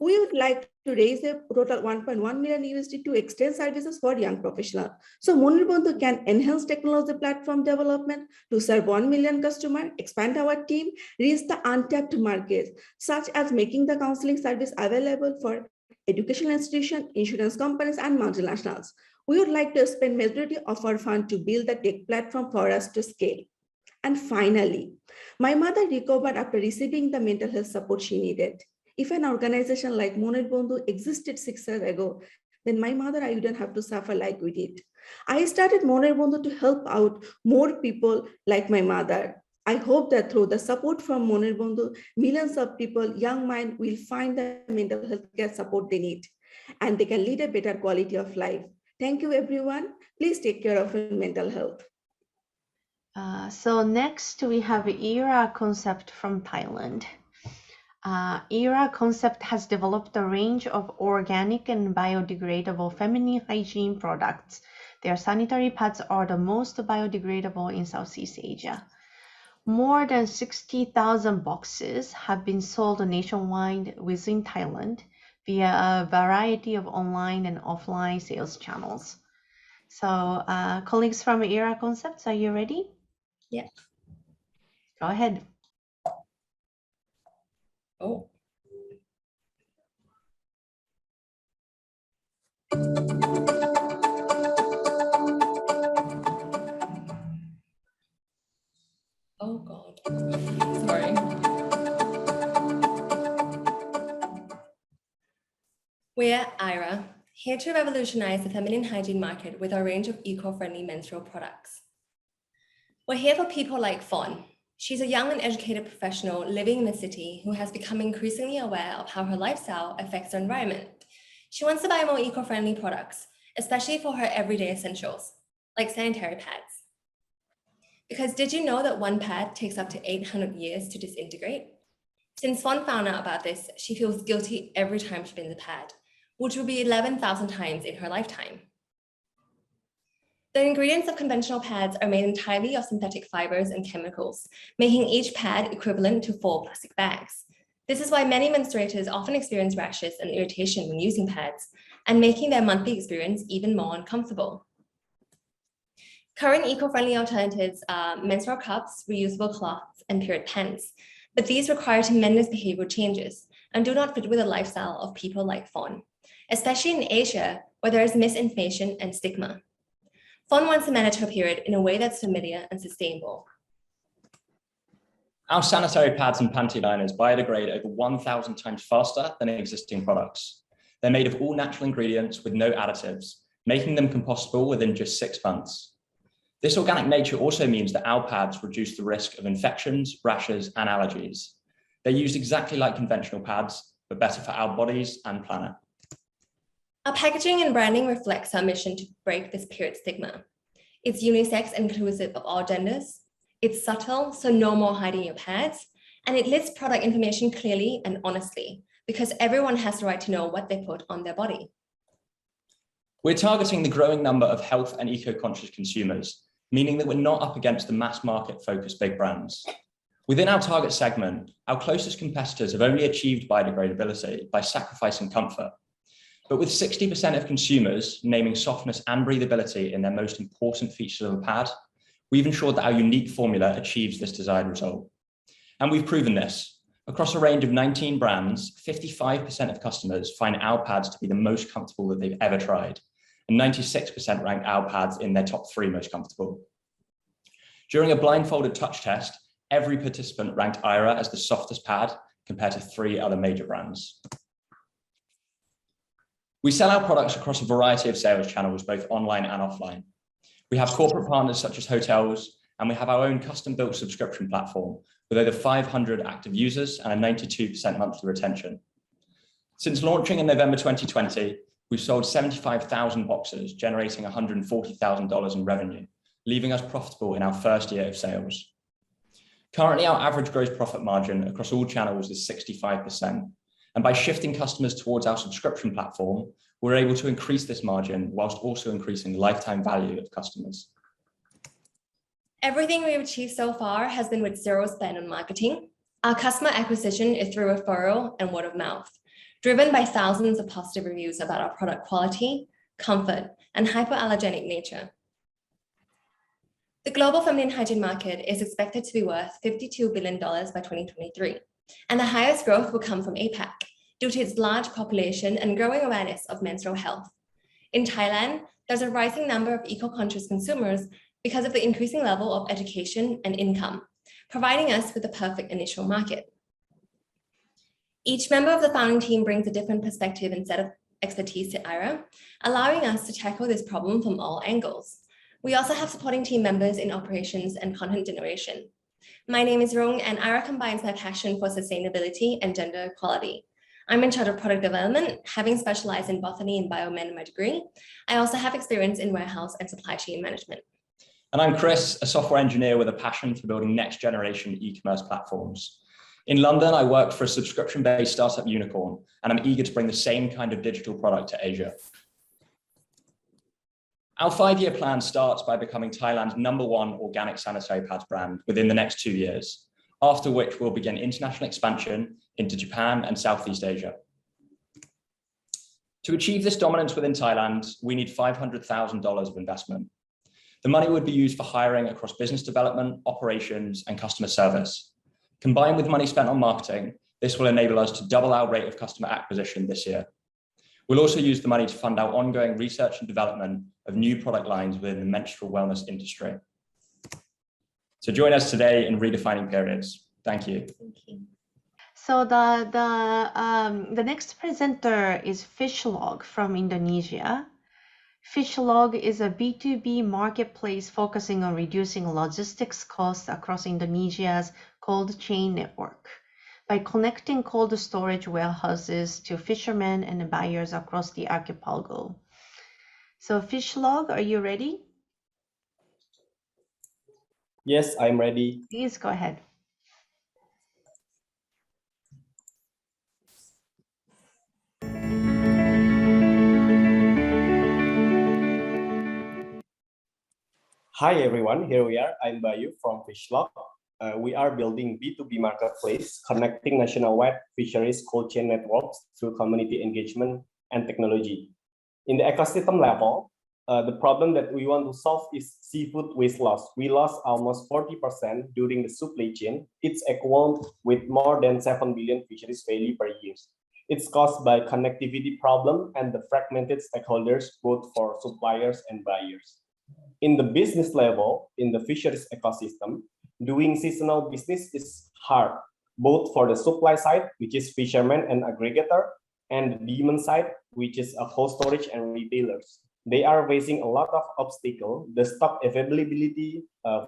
We would like to raise a total 1.1 million USD to extend services for young professionals. So Moner Bondhu can enhance technology platform development to serve 1 million customers, expand our team, reach the untapped markets, such as making the counseling service available for educational institutions, insurance companies, and multinationals. We would like to spend majority of our fund to build the tech platform for us to scale. And finally, my mother recovered after receiving the mental health support she needed. If an organization like Moner Bondhu existed 6 years ago, then my mother, I wouldn't have to suffer like we did. I started Moner Bondhu to help out more people like my mother. I hope that through the support from Moner Bondhu, millions of people, young minds, will find the mental health care support they need, and they can lead a better quality of life. Thank you, everyone. Please take care of your mental health. So next we have ERA Concept from Thailand. ERA Concept has developed a range of organic and biodegradable feminine hygiene products. Their sanitary pads are the most biodegradable in Southeast Asia. More than 60,000 boxes have been sold nationwide within Thailand via a variety of online and offline sales channels. So colleagues from ERA Concepts, are you ready? Yeah. Go ahead. Oh. Oh God. Sorry. We're IRA, here to revolutionize the feminine hygiene market with our range of eco-friendly menstrual products. We're here for people like Fawn. She's a young and educated professional living in the city who has become increasingly aware of how her lifestyle affects her environment. She wants to buy more eco-friendly products, especially for her everyday essentials, like sanitary pads. Because did you know that one pad takes up to 800 years to disintegrate? Since Fawn found out about this, she feels guilty every time she bins a pad, which will be 11,000 times in her lifetime. The ingredients of conventional pads are made entirely of synthetic fibers and chemicals, making each pad equivalent to 4 plastic bags. This is why many menstruators often experience rashes and irritation when using pads, and making their monthly experience even more uncomfortable. Current eco-friendly alternatives are menstrual cups, reusable cloths, and period pens, but these require tremendous behavioral changes and do not fit with the lifestyle of people like Fawn, especially in Asia, where there is misinformation and stigma. Fawn wants to manage her period in a way that's familiar and sustainable. Our sanitary pads and panty liners biodegrade over 1,000 times faster than existing products. They're made of all natural ingredients with no additives, making them compostable within just 6 months. This organic nature also means that our pads reduce the risk of infections, rashes, and allergies. They're used exactly like conventional pads, but better for our bodies and planet. Our packaging and branding reflects our mission to break this period stigma. It's unisex and inclusive of all genders. It's subtle, so no more hiding your pads. And it lists product information clearly and honestly, because everyone has the right to know what they put on their body. We're targeting the growing number of health and eco-conscious consumers, meaning that we're not up against the mass market focused big brands. Within our target segment, our closest competitors have only achieved biodegradability by sacrificing comfort. But with 60% of consumers naming softness and breathability in their most important features of a pad, we've ensured that our unique formula achieves this desired result. And we've proven this. Across a range of 19 brands, 55% of customers find our pads to be the most comfortable that they've ever tried, and 96% rank our pads in their top 3 most comfortable. During a blindfolded touch test, every participant ranked Aira as the softest pad compared to 3 other major brands. We sell our products across a variety of sales channels, both online and offline. We have corporate partners such as hotels, and we have our own custom-built subscription platform with over 500 active users and a 92% monthly retention. Since launching in November 2020, we've sold 75,000 boxes, generating $140,000 in revenue, leaving us profitable in our first year of sales. Currently, our average gross profit margin across all channels is 65%. And by shifting customers towards our subscription platform, we're able to increase this margin whilst also increasing the lifetime value of customers. Everything we've achieved so far has been with zero spend on marketing. Our customer acquisition is through referral and word of mouth, driven by thousands of positive reviews about our product quality, comfort, and hypoallergenic nature. The global feminine hygiene market is expected to be worth $52 billion by 2023. And the highest growth will come from APAC due to its large population and growing awareness of menstrual health. In Thailand, there's a rising number of eco-conscious consumers because of the increasing level of education and income, providing us with the perfect initial market. Each member of the founding team brings a different perspective and set of expertise to Aira, allowing us to tackle this problem from all angles. We also have supporting team members in operations and content generation. My name is Rung, and Aira combines my passion for sustainability and gender equality. I'm in charge of product development, having specialized in botany and biomed in my degree. I also have experience in warehouse and supply chain management. And I'm Chris, a software engineer with a passion for building next generation e-commerce platforms. In London, I worked for a subscription-based startup unicorn, and I'm eager to bring the same kind of digital product to Asia. Our 5-year plan starts by becoming Thailand's #1 organic sanitary pads brand within the next 2 years, after which we'll begin international expansion into Japan and Southeast Asia. To achieve this dominance within Thailand, we need $500,000 of investment. The money would be used for hiring across business development, operations, and customer service. Combined with money spent on marketing, this will enable us to double our rate of customer acquisition this year. We'll also use the money to fund our ongoing research and development of new product lines within the menstrual wellness industry. So join us today in redefining periods. Thank you. Thank you. So the next presenter is FishLog from Indonesia. FishLog is a B2B marketplace focusing on reducing logistics costs across Indonesia's cold chain network by connecting cold storage warehouses to fishermen and buyers across the archipelago. So FishLog, are you ready? Yes, I'm ready. Please go ahead. Hi everyone, here we are. I'm Bayu from FishLog. We are building B2B marketplace connecting nationwide fisheries cold chain networks through community engagement and technology. In the ecosystem level, the problem that we want to solve is seafood waste loss. We lost almost 40% during the supply chain. It's equivalent with more than 7 billion fisheries failure per year. It's caused by connectivity problem and the fragmented stakeholders, both for suppliers and buyers. In the business level, in the fisheries ecosystem, doing seasonal business is hard, both for the supply side, which is fishermen and aggregator, and the demand side, which is a cold storage and retailers. They are facing a lot of obstacles: the stock availability,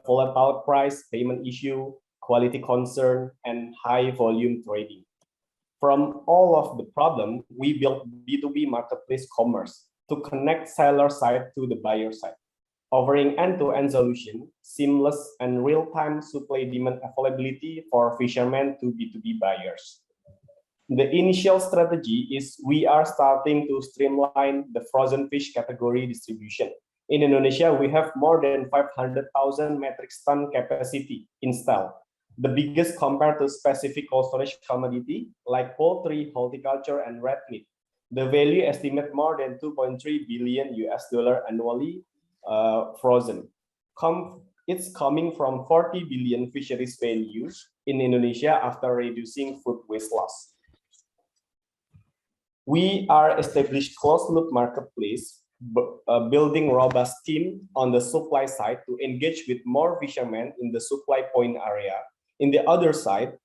volatile price, payment issue, quality concern, and high volume trading. From all of the problem, we built B2B marketplace commerce to connect seller side to the buyer side, offering end-to-end solution, seamless and real-time supply demand availability for fishermen to B2B buyers. The initial strategy is we are starting to streamline the frozen fish category distribution. In Indonesia, we have more than 500,000 metric ton capacity installed. the biggest compared to specific cold storage commodity like poultry, horticulture, and red meat. The value estimate more than 2.3 billion US dollar annually frozen. It's coming from 40 billion fisheries value in Indonesia after reducing food waste loss. We are established closed-loop marketplace, building robust team on the supply side to engage with more fishermen in the supply point area. In the other side,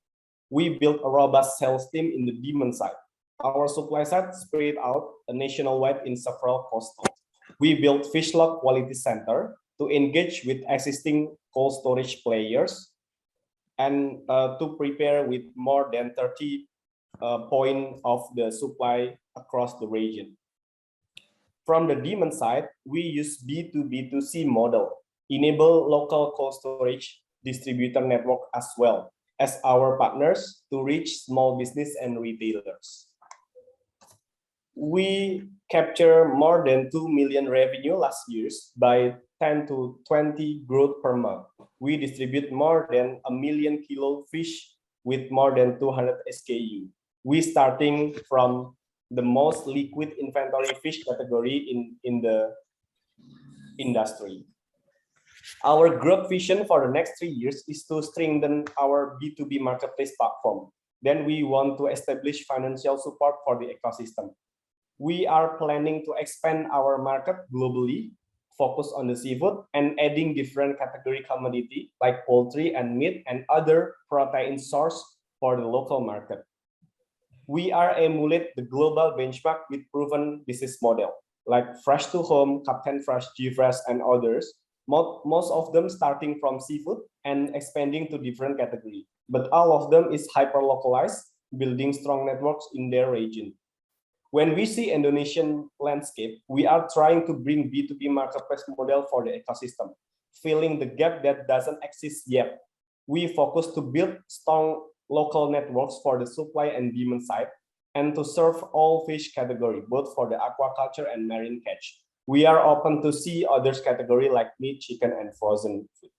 we built a robust sales team in the demand side. Our supply side spread out nationwide in several coastals. We built FishLog Quality Center to engage with existing cold storage players and to prepare with more than 30 point of the supply across the region. From the demand side, we use B2B2C model, enable local cold storage distributor network as well as our partners to reach small business and retailers. We capture more than 2 million revenue last year by 10 to 20 growth per month. We distribute more than 1 million kilo fish with more than 200 SKU. We starting from the most liquid inventory fish category in the industry. Our growth vision for the next 3 years is to strengthen our B2B marketplace platform. Then we want to establish financial support for the ecosystem. We are planning to expand our market globally, focus on the seafood and adding different category commodity like poultry and meat and other protein source for the local market. We are emulate the global benchmark with proven business model like Fresh to Home, Captain Fresh, G-Fresh, and others. Most of them starting from seafood and expanding to different category, but all of them is hyper localized, building strong networks in their region. When we see Indonesian landscape, we are trying to bring B2B marketplace model for the ecosystem, filling the gap that doesn't exist yet. We focus to build strong local networks for the supply and demand side, and to serve all fish category, both for the aquaculture and marine catch. We are open to see others category like meat, chicken, and frozen food.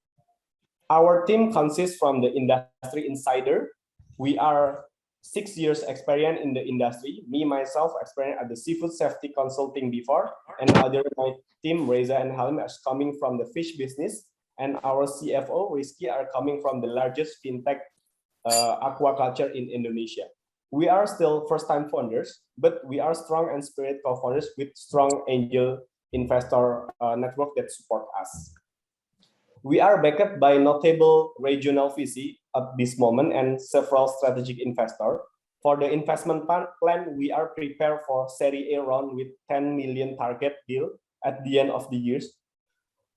Our team consists from the industry insider. We are 6 years experience in the industry. Me, myself, experienced at the seafood safety consulting before, and other my team, Reza and Halim, is coming from the fish business, and our CFO, Rizky, are coming from the largest fintech aquaculture in Indonesia. We are still first-time founders, but we are strong and spirit co-founders with strong angel investor network that support us. We are backed by notable regional VC at this moment and several strategic investors. For the investment plan, we are prepared for Series A round with 10 million target deal at the end of the years.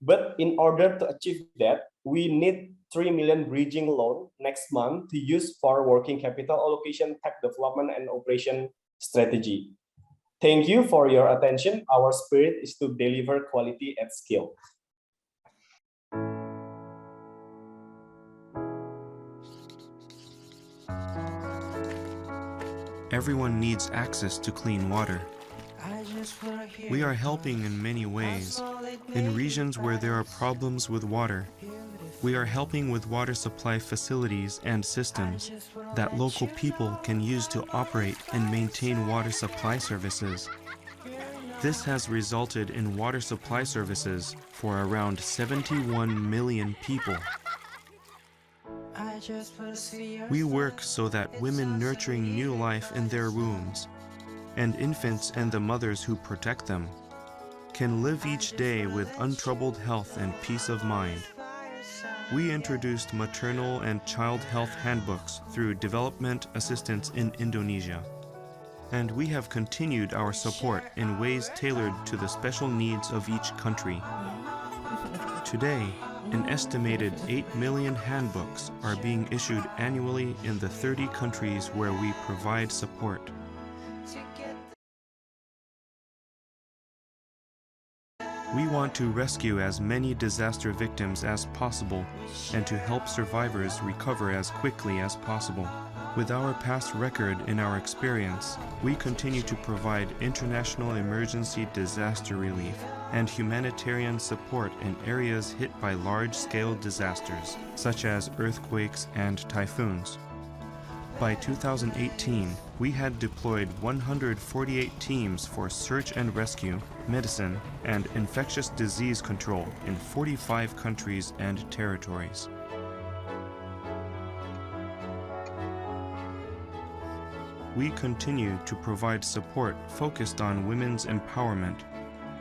But in order to achieve that, we need 3 million bridging loan next month to use for working capital allocation, tech development, and operation strategy. Thank you for your attention. Our spirit is to deliver quality at scale. Everyone needs access to clean water. We are helping in many ways. In regions where there are problems with water, we are helping with water supply facilities and systems that local people can use to operate and maintain water supply services. This has resulted in water supply services for around 71 million people. We work so that women nurturing new life in their wombs, and infants and the mothers who protect them, can live each day with untroubled health and peace of mind. We introduced maternal and child health handbooks through development assistance in Indonesia. And we have continued our support in ways tailored to the special needs of each country. Today, an estimated 8 million handbooks are being issued annually in the 30 countries where we provide support. We want to rescue as many disaster victims as possible and to help survivors recover as quickly as possible. With our past record and our experience, we continue to provide international emergency disaster relief and humanitarian support in areas hit by large-scale disasters, such as earthquakes and typhoons. By 2018, we had deployed 148 teams for search and rescue, medicine, and infectious disease control in 45 countries and territories. We continue to provide support focused on women's empowerment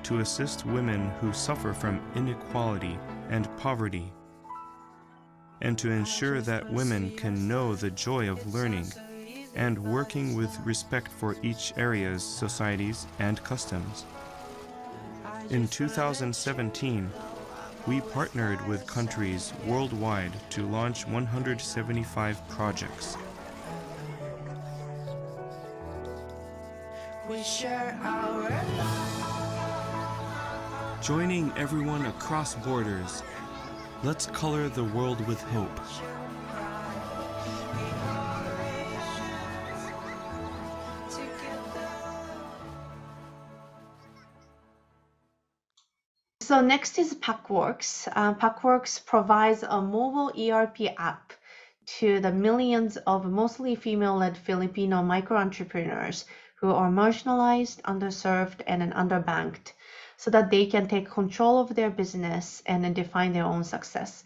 to assist women who suffer from inequality and poverty, and to ensure that women can know the joy of learning and working with respect for each area's societies and customs. In 2017, we partnered with countries worldwide to launch 175 projects. We share our Joining everyone across borders, let's color the world with hope. So next is Packworks. Packworks provides a mobile ERP app to the millions of mostly female-led Filipino micro-entrepreneurs who are marginalized, underserved, and underbanked, so that they can take control of their business and define their own success.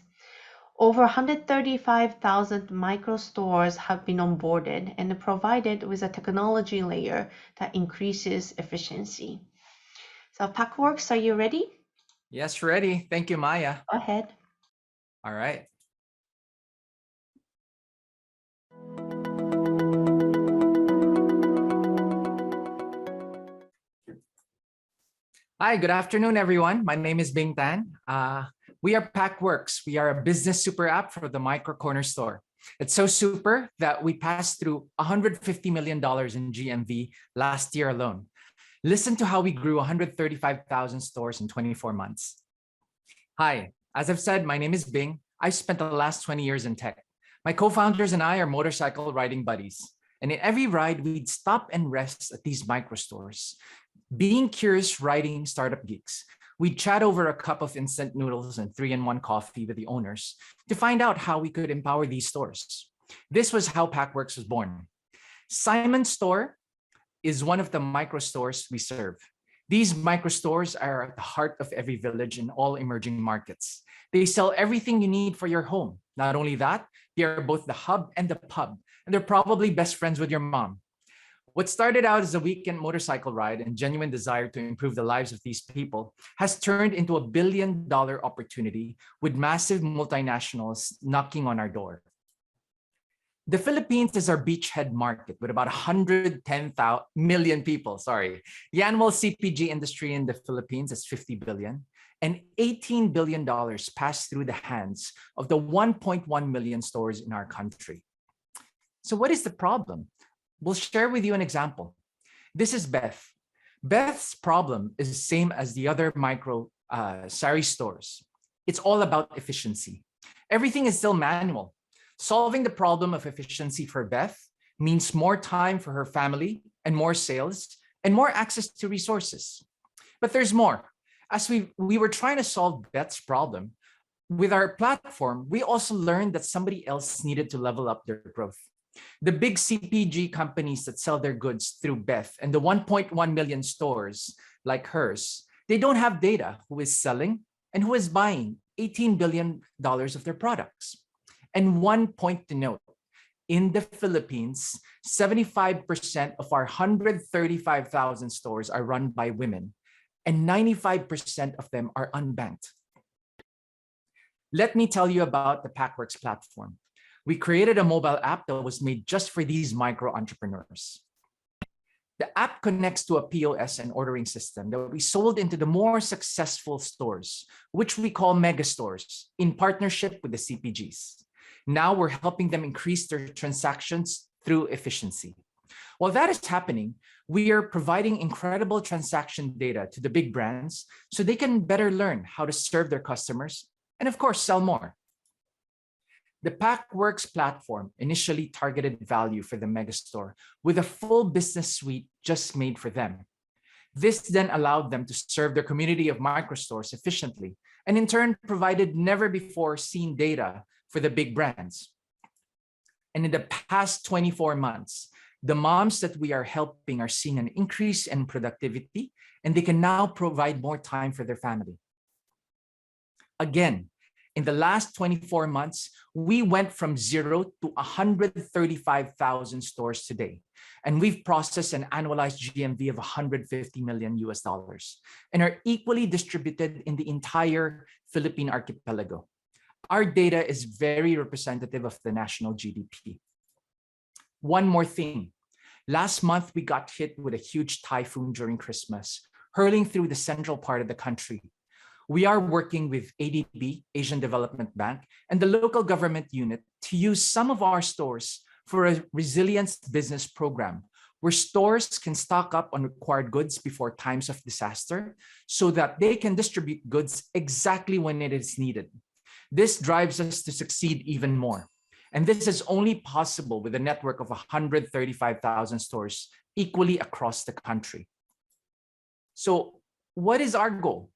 Over 135,000 micro stores have been onboarded and provided with a technology layer that increases efficiency. So Packworks, are you ready? Yes, ready. Thank you, Maya. Go ahead. All right. Hi, good afternoon, everyone. My name is Bing Tan. We are Packworks. We are a business super app for the micro corner store. It's so super that we passed through $150 million in GMV last year alone. Listen to how we grew 135,000 stores in 24 months. Hi, as I've said, my name is Bing. I spent the last 20 years in tech. My co-founders and I are motorcycle riding buddies. And in every ride, we'd stop and rest at these micro stores. Being curious, riding startup geeks, we'd chat over a cup of instant noodles and 3-in-1 coffee with the owners to find out how we could empower these stores. This was how Packworks was born. Simon's store is one of the micro stores we serve. These micro stores are at the heart of every village in all emerging markets. They sell everything you need for your home. Not only that, they are both the hub and the pub, and they're probably best friends with your mom. What started out as a weekend motorcycle ride and genuine desire to improve the lives of these people has turned into a billion-dollar opportunity with massive multinationals knocking on our door. The Philippines is our beachhead market with about 110 million people. The annual CPG industry in the Philippines is $50 billion, and $18 billion pass through the hands of the 1.1 million stores in our country. So what is the problem? We'll share with you an example. This is Beth. Beth's problem is the same as the other micro sari stores. It's all about efficiency. Everything is still manual. Solving the problem of efficiency for Beth means more time for her family and more sales and more access to resources. But there's more. As we were trying to solve Beth's problem, with our platform, we also learned that somebody else needed to level up their growth. The big CPG companies that sell their goods through Beth and the 1.1 million stores like hers, they don't have data who is selling and who is buying $18 billion of their products. And one point to note, in the Philippines, 75% of our 135,000 stores are run by women, and 95% of them are unbanked. Let me tell you about the Packworks platform. We created a mobile app that was made just for these micro entrepreneurs. The app connects to a POS and ordering system that we sold into the more successful stores, which we call mega stores, in partnership with the CPGs. Now we're helping them increase their transactions through efficiency. While that is happening, we are providing incredible transaction data to the big brands so they can better learn how to serve their customers and, of course, sell more. The Packworks platform initially targeted value for the megastore with a full business suite just made for them. This then allowed them to serve their community of microstores efficiently, and in turn provided never before seen data for the big brands. And in the past 24 months, the moms that we are helping are seeing an increase in productivity, and they can now provide more time for their family. Again, in the last 24 months, we went from 0 to 135,000 stores today. And we've processed an annualized GMV of $150 million and are equally distributed in the entire Philippine archipelago. Our data is very representative of the national GDP. One more thing. Last month, we got hit with a huge typhoon during Christmas, hurling through the central part of the country. We are working with ADB, Asian Development Bank, and the local government unit to use some of our stores for a resilience business program where stores can stock up on required goods before times of disaster so that they can distribute goods exactly when it is needed. This drives us to succeed even more. And this is only possible with a network of 135,000 stores equally across the country. So what is our goal?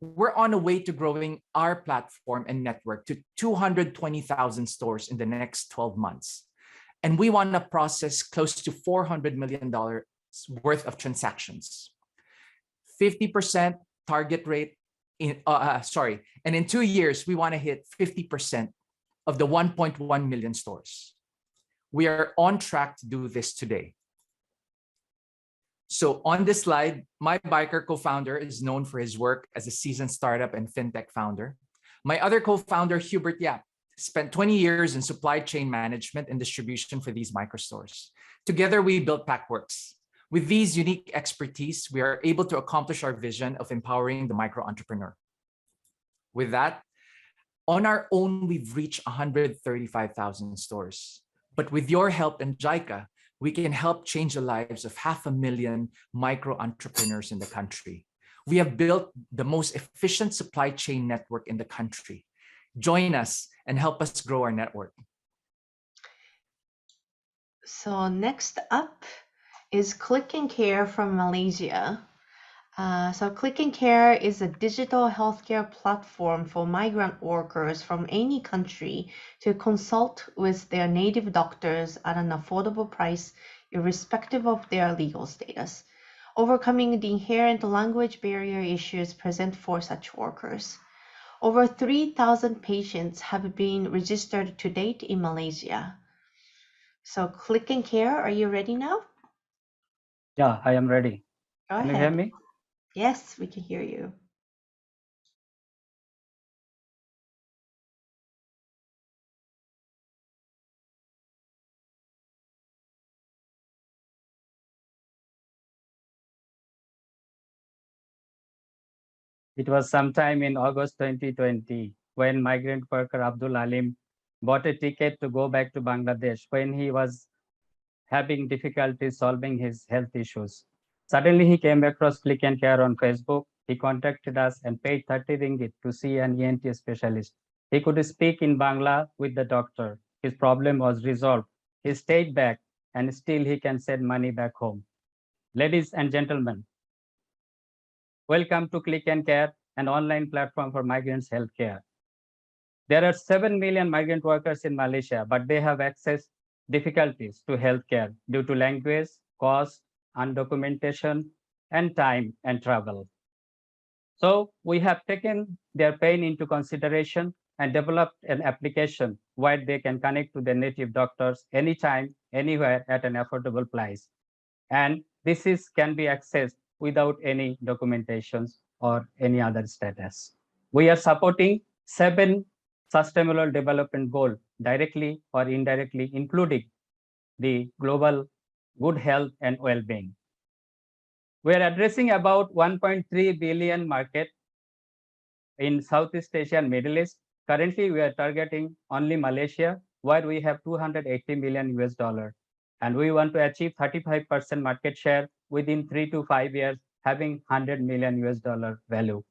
We're on a way to growing our platform and network to 220,000 stores in the next 12 months. And we want to process close to $400 million worth of transactions. 50% target rate, and in 2 years, we want to hit 50% of the 1.1 million stores. We are on track to do this today. So on this slide, my biker co-founder is known for his work as a seasoned startup and fintech founder. My other co-founder, Hubert Yap, spent 20 years in supply chain management and distribution for these microstores. Together, we built Packworks. With these unique expertise, we are able to accomplish our vision of empowering the micro-entrepreneur. With that, on our own, we've reached 135,000 stores. But with your help and JICA, we can help change the lives of 500,000 micro-entrepreneurs in the country. We have built the most efficient supply chain network in the country. Join us and help us grow our network. So next up is ClicknCare from Malaysia. So ClicknCare is a digital healthcare platform for migrant workers from any country to consult with their native doctors at an affordable price, irrespective of their legal status, overcoming the inherent language barrier issues present for such workers. Over 3,000 patients have been registered to date in Malaysia. So ClicknCare, are you ready now? Yeah, I am ready. Go Can ahead. you hear me? Yes, we can hear you. It was sometime in August 2020 when migrant worker Abdul Alim bought a ticket to go back to Bangladesh when he was having difficulty solving his health issues. Suddenly, he came across ClicknCare on Facebook. He contacted us and paid 30 ringgit to see an ENT specialist. He could speak in Bangla with the doctor. His problem was resolved. He stayed back and still he can send money back home. Ladies and gentlemen, welcome to ClicknCare, an online platform for migrants' healthcare. There are 7 million migrant workers in Malaysia, but they have access difficulties to healthcare due to language, cost, undocumentation, and time and travel. So we have taken their pain into consideration and developed an application where they can connect to their native doctors anytime, anywhere at an affordable price. And this can be accessed without any documentations or any other status. We are supporting 7 sustainable development goals directly or indirectly, including the global good health and well-being. We are addressing about 1.3 billion market in Southeast Asia and Middle East. Currently, we are targeting only Malaysia, where we have $280 million US. And we want to achieve 35% market share within 3 to 5 years, having $100 million US value.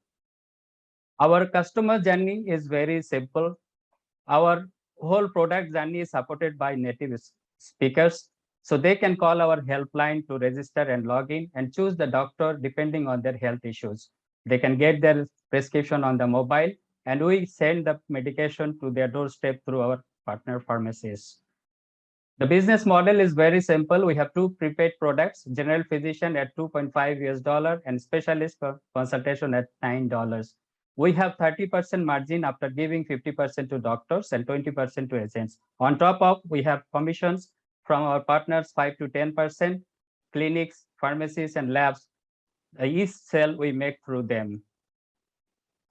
Our customer journey is very simple. Our whole product journey is supported by native speakers. So they can call our helpline to register and log in and choose the doctor depending on their health issues. They can get their prescription on the mobile, and we send the medication to their doorstep through our partner pharmacies. The business model is very simple. We have two prepaid products, general physician at $2.5 and specialist consultation at $9. We have 30% margin after giving 50% to doctors and 20% to agents. On top of, we have commissions from our partners, 5 to 10%, clinics, pharmacies, and labs. Each sale we make through them.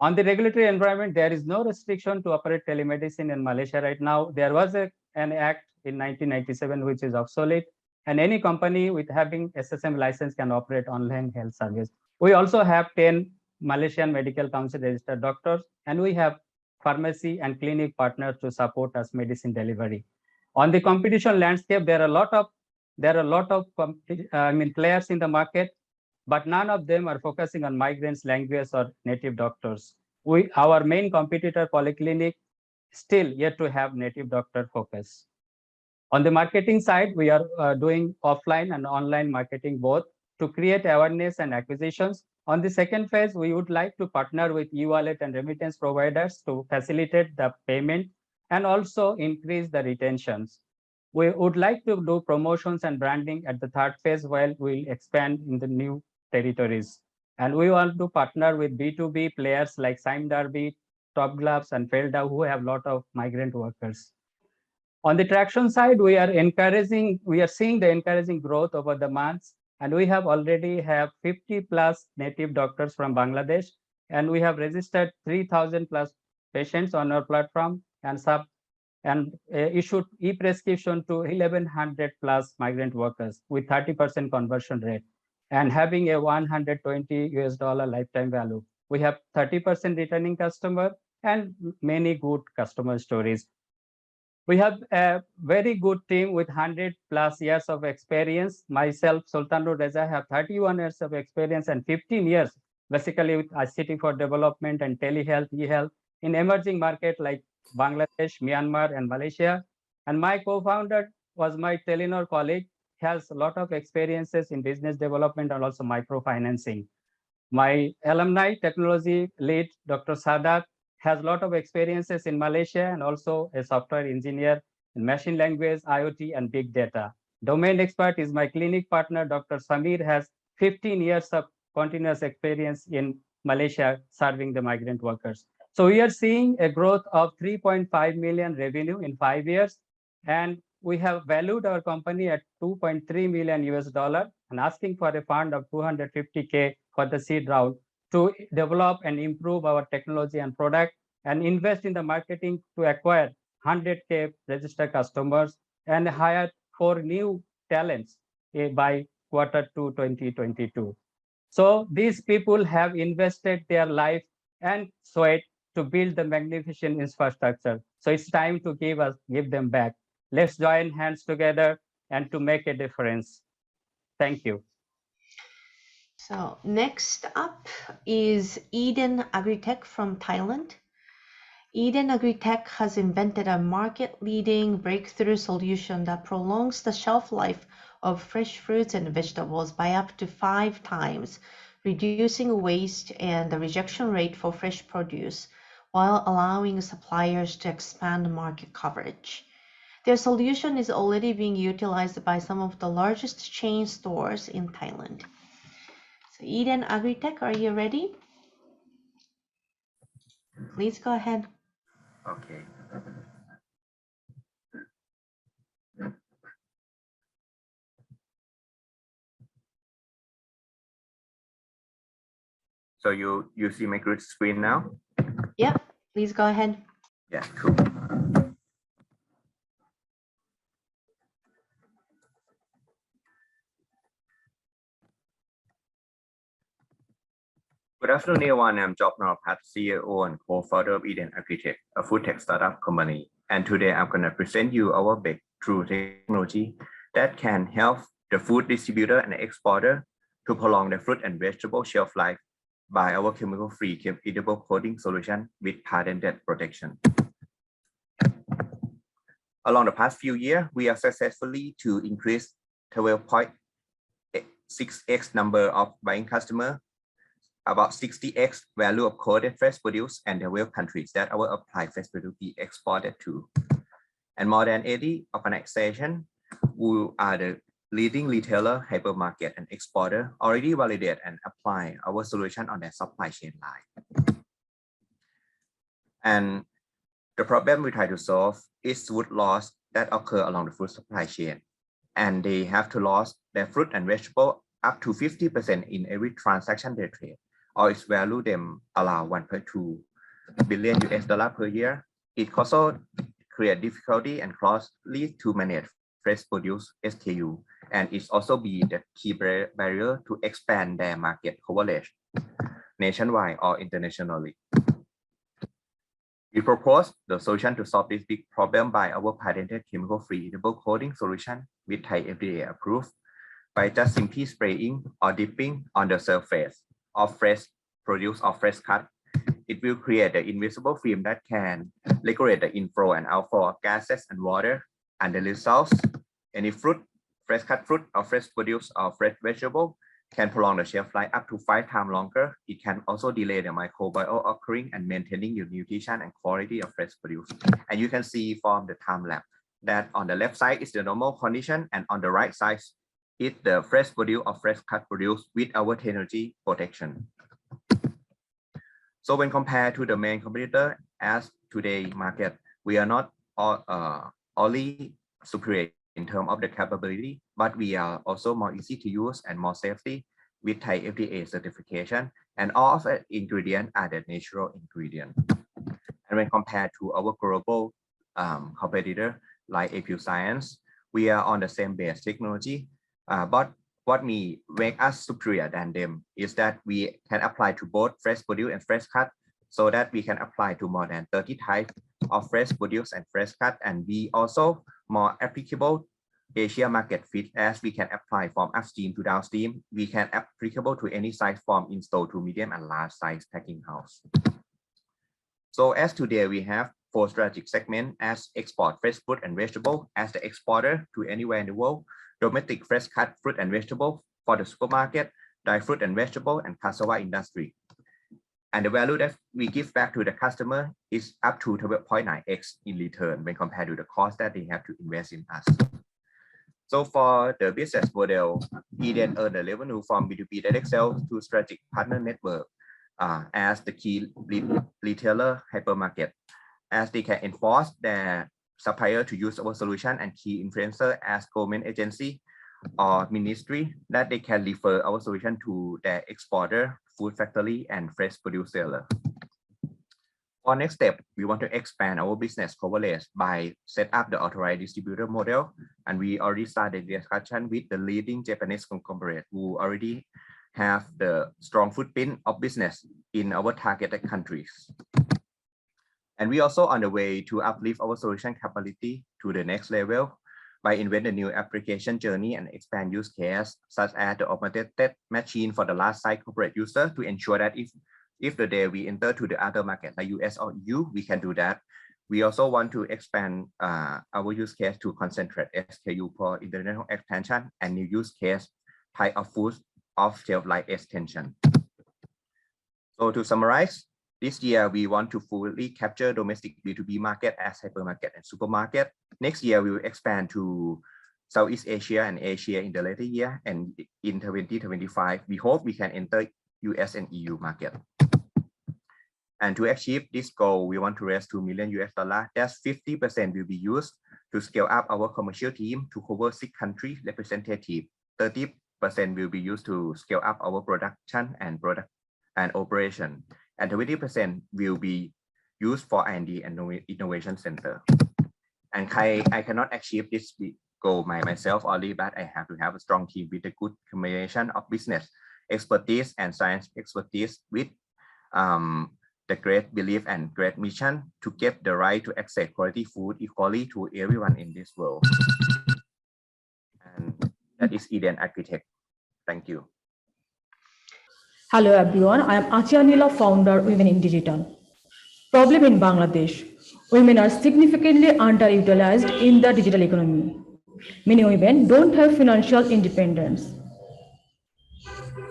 On the regulatory environment, there is no restriction to operate telemedicine in Malaysia right now. There was an act in 1997 which is obsolete, and any company with having SSM license can operate online health service. We also have 10 Malaysian Medical Council registered doctors, and we have pharmacy and clinic partners to support us medicine delivery. On the competition landscape, there are a lot of players in the market, but none of them are focusing on migrants, language, or native doctors. Our main competitor, Polyclinic, still yet to have native doctor focus. On the marketing side, we are doing offline and online marketing both to create awareness and acquisitions. On the second phase, we would like to partner with e-wallet and remittance providers to facilitate the payment and also increase the retentions. We would like to do promotions and branding at the third phase while we expand in the new territories. And we want to partner with B2B players like Sime Darby, Top Gloves, and Felda, who have a lot of migrant workers. On the traction side, we are seeing the encouraging growth over the months, and we have already 50 plus native doctors from Bangladesh, and we have registered 3,000 plus patients on our platform and issued e-prescription to 1,100 plus migrant workers with 30% conversion rate and having a $120 lifetime value. We have 30% returning customer and many good customer stories. We have a very good team with 100 plus years of experience. Myself, Sultanur Reza, have 31 years of experience and 15 years basically with ICT for development and telehealth, e-health in emerging markets like Bangladesh, Myanmar, and Malaysia. And my co-founder was my Telenor colleague, has a lot of experiences in business development and also microfinancing. My alumni technology lead, Dr. Sadat, has a lot of experiences in Malaysia and also a software engineer in machine language, IoT, and big data. Domain expert is my clinic partner, Dr. Samir, has 15 years of continuous experience in Malaysia serving the migrant workers. So we are seeing a growth of 3.5 million revenue in 5 years, and we have valued our company at $2.3 million and asking for a fund of 250K for the seed round to develop and improve our technology and product and invest in the marketing to acquire 100K registered customers and hire 4 new talents by Q2 2022. So these people have invested their life and sweat to build the magnificent infrastructure. So it's time to give them back. Let's join hands together and to make a difference. Thank you. So next up is Eden Agritech from Thailand. Eden Agritech has invented a market-leading breakthrough solution that prolongs the shelf life of fresh fruits and vegetables by up to 5 times, reducing waste and the rejection rate for fresh produce, while allowing suppliers to expand market coverage. Their solution is already being utilized by some of the largest chain stores in Thailand. So Eden Agritech, are you ready? Please go ahead. Okay. So you see my grid screen now? Yeah, please go ahead. Yeah, cool. Good afternoon, everyone. I'm Job Narapat, CEO and co-founder of Eden Agritech, a food tech startup company. And today I'm going to present you our breakthrough technology that can help the food distributor and exporter to prolong the fruit and vegetable shelf life by our chemical-free edible coating solution with patented protection. Along the past few years, we are successfully to increase 12.6x number of buying customers, about 60x value of quoted fresh produce and 12 countries that our applied fresh produce be exported to. And more than 80 organizations who are the leading retailer, hypermarket, and exporter already validate and apply our solution on their supply chain line. And the problem we try to solve is food loss that occur along the food supply chain. And they have to lose their fruit and vegetable up to 50% in every transaction they trade, or its value them allow 1.2 billion US dollar per year. It also create difficulty and costly to manage fresh produce SKU, and it's also be the key barrier to expand their market coverage nationwide or internationally. We propose the solution to solve this big problem by our patented chemical-free edible coating solution with Thai FDA approved by just simply spraying or dipping on the surface of fresh produce or fresh cut. It will create the invisible film that can regulate the inflow and outflow of gases and water, and the results, any fruit, fresh cut fruit or fresh produce or fresh vegetable can prolong the shelf life up to 5 times longer. It can also delay the microbiome occurring and maintaining your nutrition and quality of fresh produce. And you can see from the time lapse that on the left side is the normal condition, and on the right side is the fresh produce or fresh cut produce with our technology protection. So when compared to the main competitor as today market, we are not only superior in terms of the capability, but we are also more easy to use and more safety with Thai FDA certification, and all of the ingredients are the natural ingredient. And when compared to our global competitor like APU Science, we are on the same base technology, but what may make us superior than them is that we can apply to both fresh produce and fresh cut, so that we can apply to more than 30 types of fresh produce and fresh cut, and we also more applicable Asia market fit, as we can apply from upstream to downstream. We can applicable to any size from in-store to medium and large size packing house. So as today we have 4 strategic segments as export fresh fruit and vegetable as the exporter to anywhere in the world, domestic fresh cut fruit and vegetable for the supermarket, dry fruit and vegetable, and cassava industry. And the value that we give back to the customer is up to 12.9x in return when compared to the cost that they have to invest in us. So for the business model, we then earn the revenue from B2B direct sales to strategic partner network as the key retailer hypermarket, as they can enforce their supplier to use our solution, and key influencer as government agency or ministry that they can refer our solution to their exporter, food factory, and fresh produce seller. For next step, we want to expand our business coverage by set up the authorized distributor model, and we already started the discussion with the leading Japanese conglomerate who already have the strong footprint of business in our targeted countries. And we also on the way to uplift our solution capability to the next level by invent a new application journey and expand use case such as the automated machine for the large size corporate user to ensure that if the day we enter to the other market like US or EU, we can do that. We also want to expand our use case to concentrate SKU for international expansion and new use case type of food of shelf life extension. So to summarize, this year we want to fully capture domestic B2B market as hypermarket and supermarket. Next year we will expand to Southeast Asia and Asia in the later year, and in 2025 we hope we can enter US and EU market. And to achieve this goal, we want to raise $2 million US. That's 50% will be used to scale up our commercial team to cover 6 countries representative. 30% will be used to scale up our production and operation. And 20% will be used for R&D and innovation center. And I cannot achieve this goal myself only, but I have to have a strong team with a good combination of business expertise and science expertise with the great belief and great mission to get the right to access quality food equally to everyone in this world. And that is Eden Agritech. Thank you. Hello everyone, I am Achianila, founder of Women in Digital. Problem in Bangladesh. women are significantly underutilized in the digital economy. Many women don't have financial independence.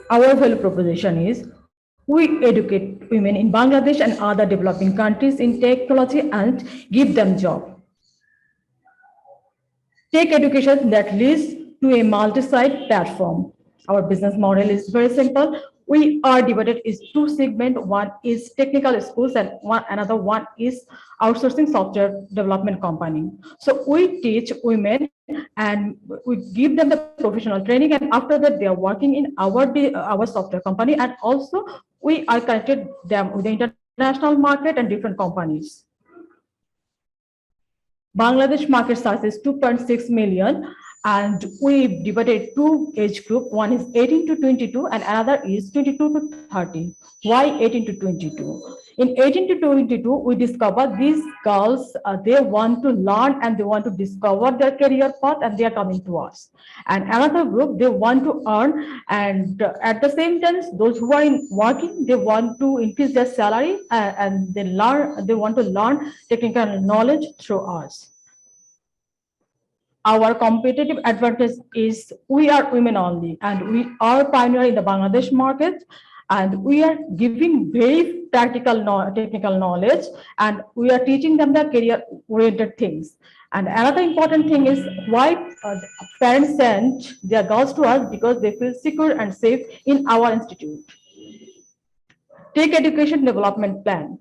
Our value proposition is we educate women in Bangladesh and other developing countries in technology and give them jobs. Tech education that leads to a multi-site platform. Our business model is very simple. We are divided into two segments. One is technical schools and another one is outsourcing software development company. So we teach women and we give them the professional training, and after that they are working in our software company, and also we are connected them with the international market and different companies. Bangladesh market size is 2.6 million, and we divided two age group. One is 18 to 22 and another is 22 to 30. Why 18 to 22? In 18 to 22, we discover these girls, they want to learn and they want to discover their career path, and they are coming to us. And another group, they want to earn, and at the same time, those who are working, they want to increase their salary, and they want to learn technical knowledge through us. Our competitive advantage is we are women only, and we are pioneer in the Bangladesh market, and we are giving very practical technical knowledge, and we are teaching them the career oriented things. And another important thing is why parents send their girls to us, because they feel secure and safe in our institute. Take education development plan.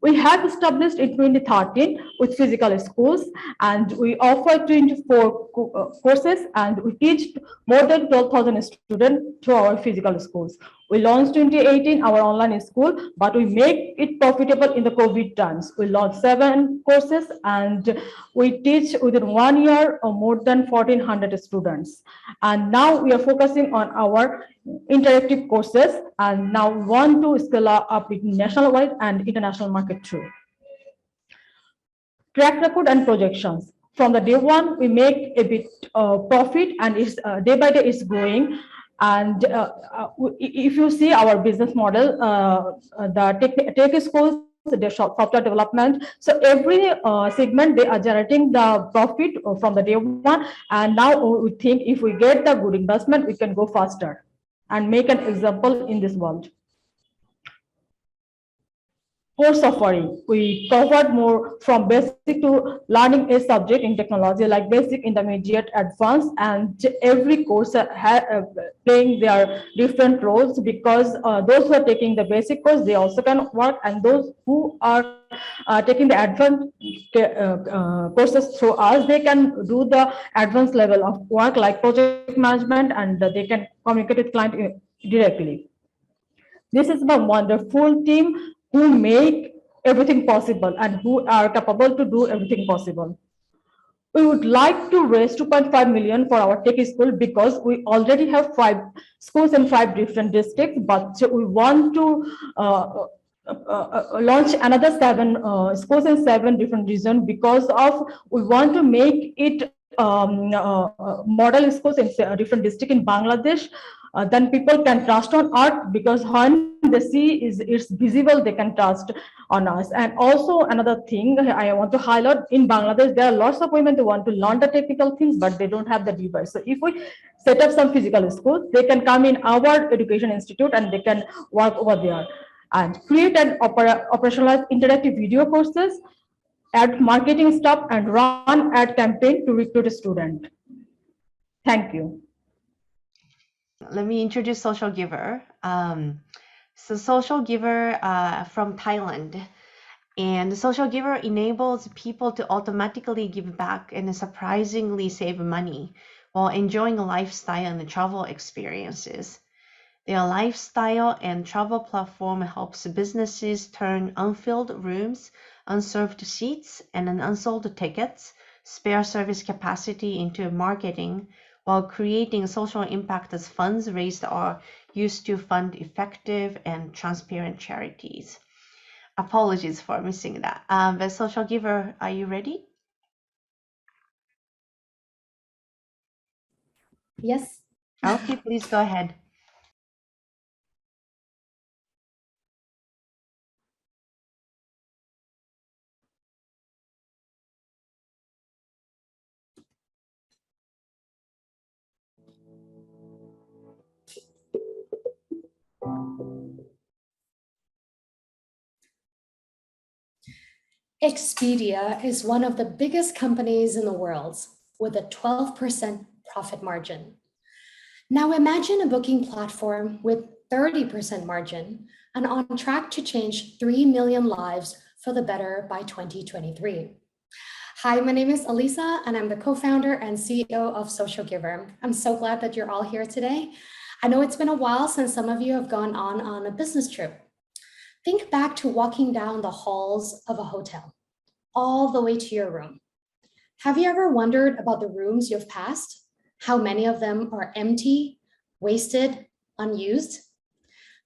We have established in 2013 with physical schools, and we offer 24 courses, and we teach more than 12,000 students through our physical schools. We launched 2018 our online school, but we make it profitable in the COVID times. We launched 7 courses, and we teach within 1 year more than 1,400 students. And now we are focusing on our interactive courses, and now we want to scale up with nationwide and international market too. Track record and projections. From the day one, we make a bit profit, and it's day by day it's growing. And if you see our business model, the tech schools, the software development, so every segment they are generating the profit from the day one. And now we think if we get the good investment, we can go faster and make an example in this world. Course offering, we covered more from basic to learning a subject in technology, like basic, intermediate, advanced, and every course playing their different roles, because those who are taking the basic course, they also can work, and those who are taking the advanced courses through us, they can do the advanced level of work like project management, and they can communicate with client directly. This is my wonderful team who make everything possible and who are capable to do everything possible. We would like to raise 2.5 million for our tech school, because we already have 5 schools in 5 different districts, but we want to launch another 7 schools in 7 different regions, because of we want to make it model schools in different districts in Bangladesh. Then people can trust on art, because when they see it's visible, they can trust on us. And also another thing I want to highlight, in Bangladesh there are lots of women who want to learn the technical things, but they don't have the device. So if we set up some physical schools, they can come in our education institute and they can work over there, and create and operationalize interactive video courses, add marketing stuff, and run ad campaign to recruit a student. Thank you. Let me introduce Socialgiver. So Socialgiver from Thailand, and Socialgiver enables people to automatically give back and surprisingly save money while enjoying a lifestyle and travel experiences. Their lifestyle and travel platform helps businesses turn unfilled rooms, unserved seats, and unsold tickets, spare service capacity into marketing, while creating social impact as funds raised are used to fund effective and transparent charities. Apologies for missing that. But Socialgiver, are you ready? Yes. Okay, please go ahead. Expedia is one of the biggest companies in the world with a 12% profit margin. Now imagine a booking platform with 30% margin and on track to change 3 million lives for the better by 2023. Hi, my name is Elisa and I'm the co-founder and CEO of Socialgiver. I'm so glad that you're all here today. I know it's been a while since some of you have gone on a business trip. Think back to walking down the halls of a hotel, all the way to your room. Have you ever wondered about the rooms you've passed? How many of them are empty, wasted, unused?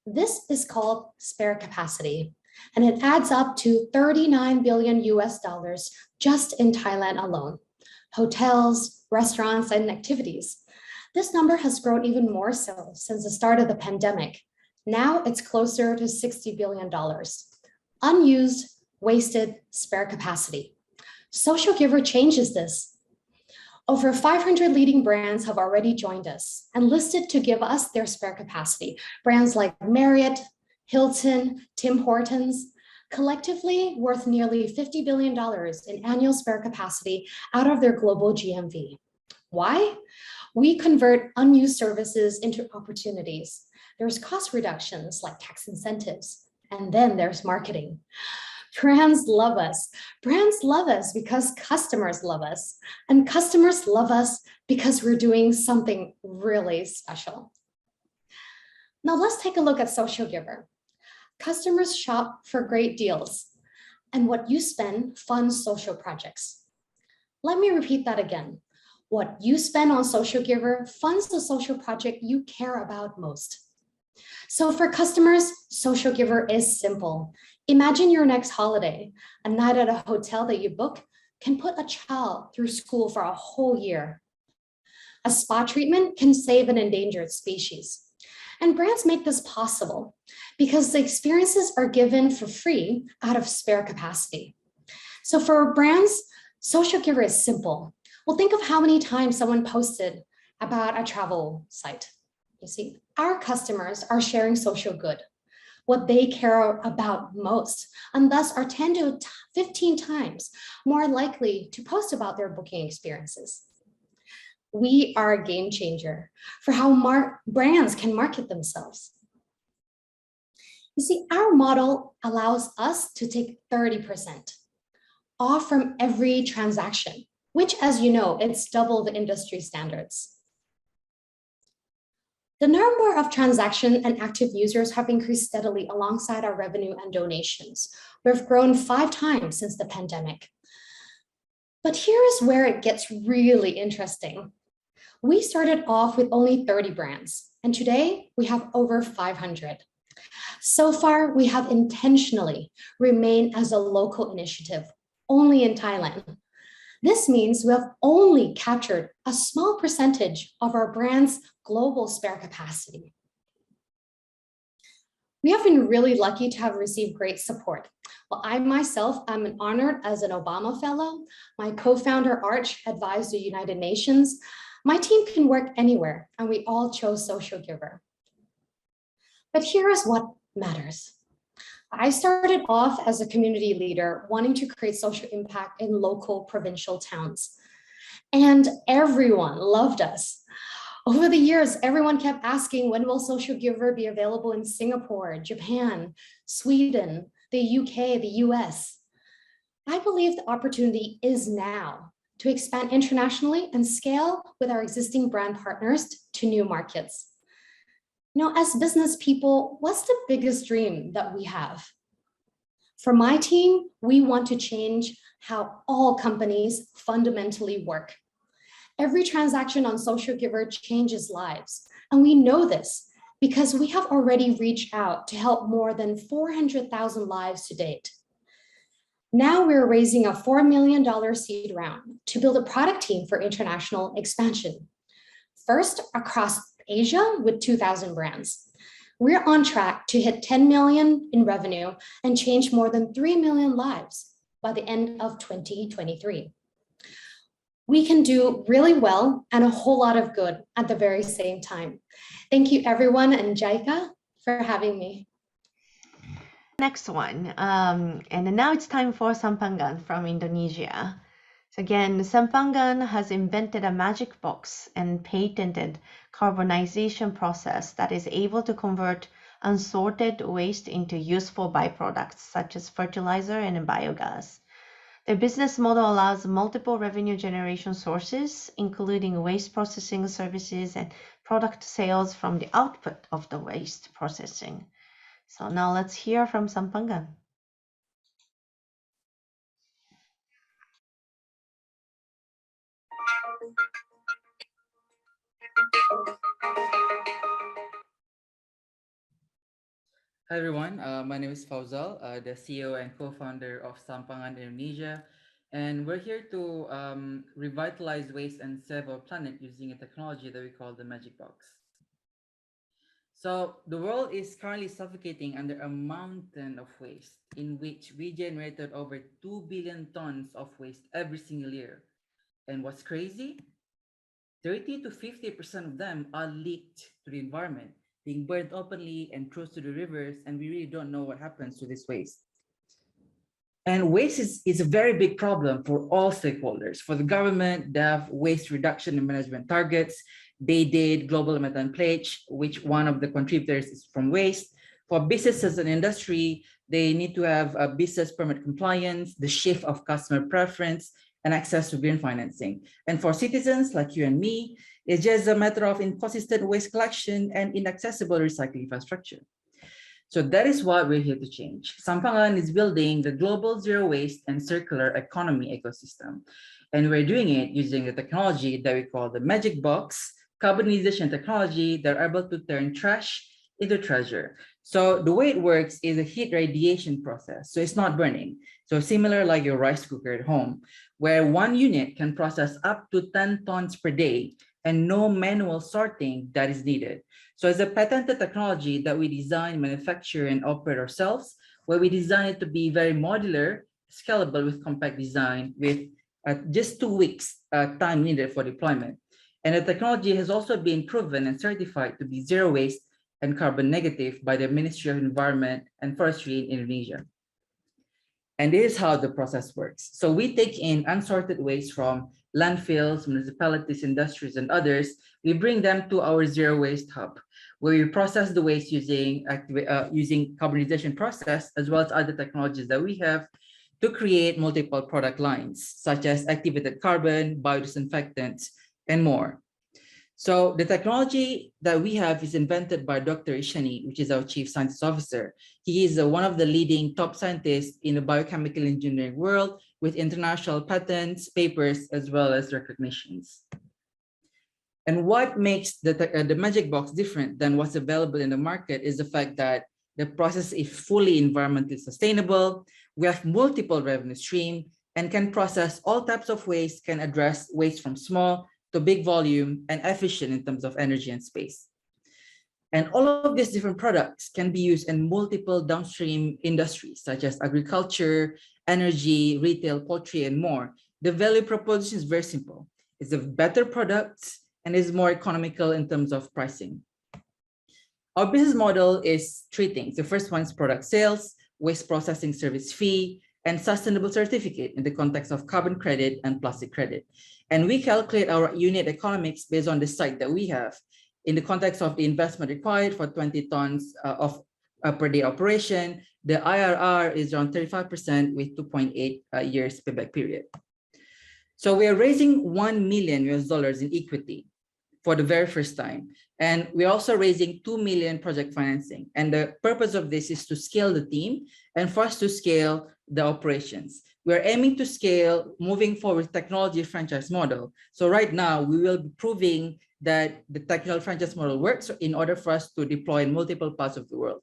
This is called spare capacity, and it adds up to 39 billion US dollars just in Thailand alone. Hotels, restaurants, and activities. This number has grown even more so since the start of the pandemic. Now it's closer to $60 billion. Unused, wasted, spare capacity. Socialgiver changes this. Over 500 leading brands have already joined us and listed to give us their spare capacity. Brands like Marriott, Hilton, Tim Hortons, collectively worth nearly $50 billion in annual spare capacity out of their global GMV. Why? We convert unused services into opportunities. There's cost reductions like tax incentives, and then there's marketing. Brands love us. Brands love us because customers love us, and customers love us because we're doing something really special. Now let's take a look at Socialgiver. Customers shop for great deals, and what you spend funds social projects. Let me repeat that again. What you spend on Socialgiver funds the social project you care about most. So for customers, Socialgiver is simple. Imagine your next holiday. A night at a hotel that you book can put a child through school for a whole year. A spa treatment can save an endangered species. And brands make this possible because the experiences are given for free out of spare capacity. So for brands, Socialgiver is simple. Well, think of how many times someone posted about a travel site. You see, our customers are sharing social good, what they care about most, and thus are 10 to 15 times more likely to post about their booking experiences. We are a game changer for how brands can market themselves. You see, our model allows us to take 30% off from every transaction, which, as you know, it's double the industry standards. The number of transactions and active users have increased steadily alongside our revenue and donations. We've grown 5 times since the pandemic. But here is where it gets really interesting. We started off with only 30 brands, and today we have over 500. So far, we have intentionally remained as a local initiative, only in Thailand. This means we have only captured a small percentage of our brand's global spare capacity. We have been really lucky to have received great support. Well, I myself am honored as an Obama Fellow. My co-founder Arch advised the United Nations. My team can work anywhere, and we all chose Socialgiver. But here is what matters. I started off as a community leader wanting to create social impact in local provincial towns. And everyone loved us. Over the years, everyone kept asking, when will Socialgiver be available in Singapore, Japan, Sweden, the UK, the US? I believe the opportunity is now to expand internationally and scale with our existing brand partners to new markets. You know, as business people, what's the biggest dream that we have? For my team, we want to change how all companies fundamentally work. Every transaction on Socialgiver changes lives, and we know this because we have already reached out to help more than 400,000 lives to date. Now we're raising a $4 million seed round to build a product team for international expansion. First, across Asia with 2,000 brands. We're on track to hit 10 million in revenue and change more than 3 million lives by the end of 2023. We can do really well and a whole lot of good at the very same time. Thank you everyone and JICA for having me. Next one, and now it's time for Sampangan from Indonesia. So again, Sampangan has invented a magic box and patented carbonization process that is able to convert unsorted waste into useful byproducts such as fertilizer and biogas. Their business model allows multiple revenue generation sources, including waste processing services and product sales from the output of the waste processing. So now let's hear from Sampangan. Hi everyone, my name is Fauzal, the CEO and co-founder of Sampangan Indonesia, and we're here to revitalize waste and save our planet using a technology that we call the Magic Box. So the world is currently suffocating under a mountain of waste, in which we generated over 2 billion tons of waste every single year. And what's crazy? 30 to 50% of them are leaked to the environment, being burned openly and thrown to the rivers, and we really don't know what happens to this waste. And waste is a very big problem for all stakeholders. For the government, they have waste reduction and management targets. They did global methane pledge, which one of the contributors is from waste. For businesses and industry, they need to have a business permit compliance, the shift of customer preference, and access to green financing. And for citizens like you and me, it's just a matter of inconsistent waste collection and inaccessible recycling infrastructure. So that is what we're here to change. Sampangan is building the global zero waste and circular economy ecosystem. And we're doing it using the technology that we call the Magic Box, carbonization technology that are able to turn trash into treasure. So the way it works is a heat radiation process. So it's not burning. So similar like your rice cooker at home, where one unit can process up to 10 tons per day and no manual sorting that is needed. So it's a patented technology that we design, manufacture, and operate ourselves, where we design it to be very modular, scalable with compact design with just 2 weeks time needed for deployment. And the technology has also been proven and certified to be zero waste and carbon negative by the Ministry of Environment and Forestry in Indonesia. And this is how the process works. So we take in unsorted waste from landfills, municipalities, industries, and others. We bring them to our zero waste hub, where we process the waste using carbonization process, as well as other technologies that we have to create multiple product lines, such as activated carbon, biodisinfectants, and more. So the technology that we have is invented by Dr. Ishani, which is our Chief Scientist Officer. He is one of the leading top scientists in the biochemical engineering world with international patents, papers, as well as recognitions. And what makes the Magic Box different than what's available in the market is the fact that the process is fully environmentally sustainable. We have multiple revenue streams and can process all types of waste, can address waste from small to big volume and efficient in terms of energy and space. And all of these different products can be used in multiple downstream industries, such as agriculture, energy, retail, poultry, and more. The value proposition is very simple. It's a better product and is more economical in terms of pricing. Our business model is 3 things. The first one is product sales, waste processing service fee, and sustainable certificate in the context of carbon credit and plastic credit. And we calculate our unit economics based on the site that we have in the context of the investment required for 20 tons of per day operation. The IRR is around 35% with 2.8 years payback period. So we are raising $1 million in equity for the very first time. And we're also raising 2 million project financing. And the purpose of this is to scale the team and for us to scale the operations. We're aiming to scale moving forward technology franchise model. So right now we will be proving that the technology franchise model works in order for us to deploy in multiple parts of the world.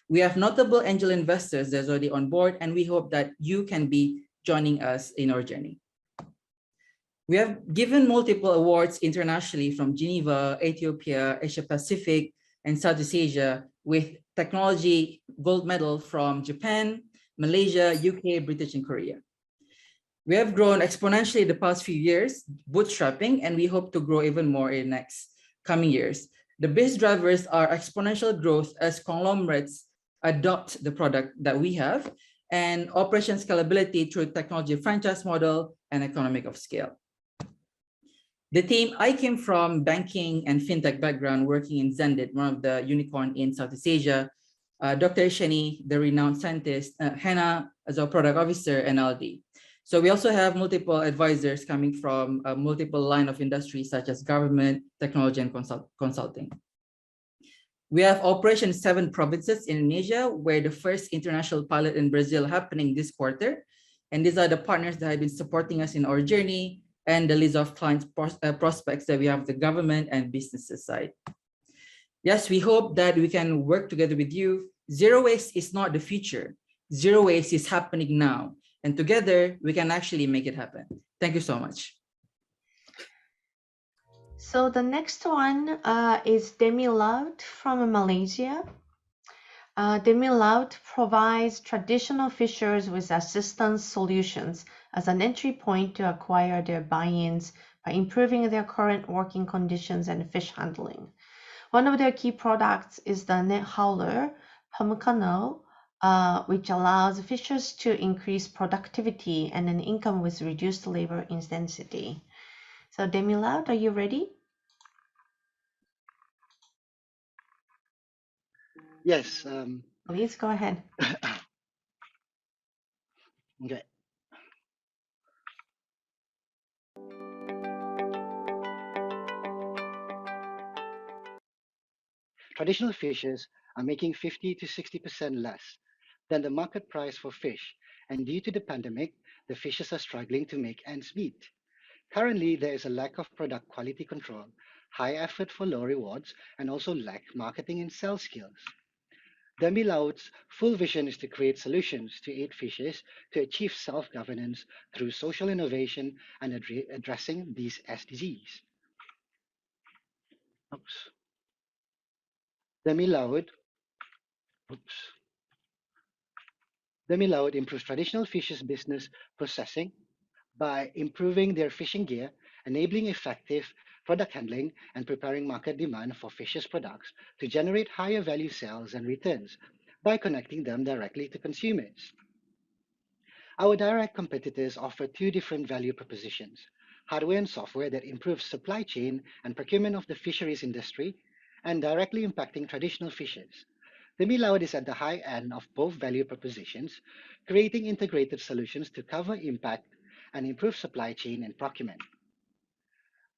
We have notable angel investors that's already on board, and we hope that you can be joining us in our journey. We have given multiple awards internationally from Geneva, Ethiopia, Asia Pacific, and Southeast Asia, with technology gold medal from Japan, Malaysia, UK, British, and Korea. We have grown exponentially the past few years, bootstrapping, and we hope to grow even more in the next coming years. The base drivers are exponential growth as conglomerates adopt the product that we have, and operation scalability through technology franchise model and economic of scale. The team, I came from banking and fintech background, working in Zendit, one of the unicorn in Southeast Asia. Dr. Shani, the renowned scientist, Hannah as our product officer, and Aldi. So we also have multiple advisors coming from multiple line of industries such as government, technology, and consulting. We have operations in 7 provinces in Indonesia, where the first international pilot in Brazil happening this quarter. And these are the partners that have been supporting us in our journey, and the list of clients prospects that we have the government and businesses side. Yes, we hope that we can work together with you. Zero waste is not the future. Zero waste is happening now. And together we can actually make it happen. Thank you so much. So the next one is Demi Loved from Malaysia. Demi Loved provides traditional fishers with assistance solutions as an entry point to acquire their buy-ins by improving their current working conditions and fish handling. One of their key products is the net hauler, Pamukano, which allows fishers to increase productivity and an income with reduced labor intensity. So Demi Loved, are you ready? Yes. Please go ahead. Okay. Traditional fishers are making 50 to 60% less than the market price for fish, and due to the pandemic, the fishers are struggling to make ends meet. Currently, there is a lack of product quality control, high effort for low rewards, and also lack marketing and sales skills. Demi Loved's full vision is to create solutions to aid fishers to achieve self-governance through social innovation and addressing these SDGs. Demi Loved improves traditional fishers' business processing by improving their fishing gear, enabling effective product handling, and preparing market demand for fishers' products to generate higher value sales and returns by connecting them directly to consumers. Our direct competitors offer 2 different value propositions: hardware and software that improves supply chain and procurement of the fisheries industry, and directly impacting traditional fishers. Demi Loved is at the high end of both value propositions, creating integrated solutions to cover impact and improve supply chain and procurement.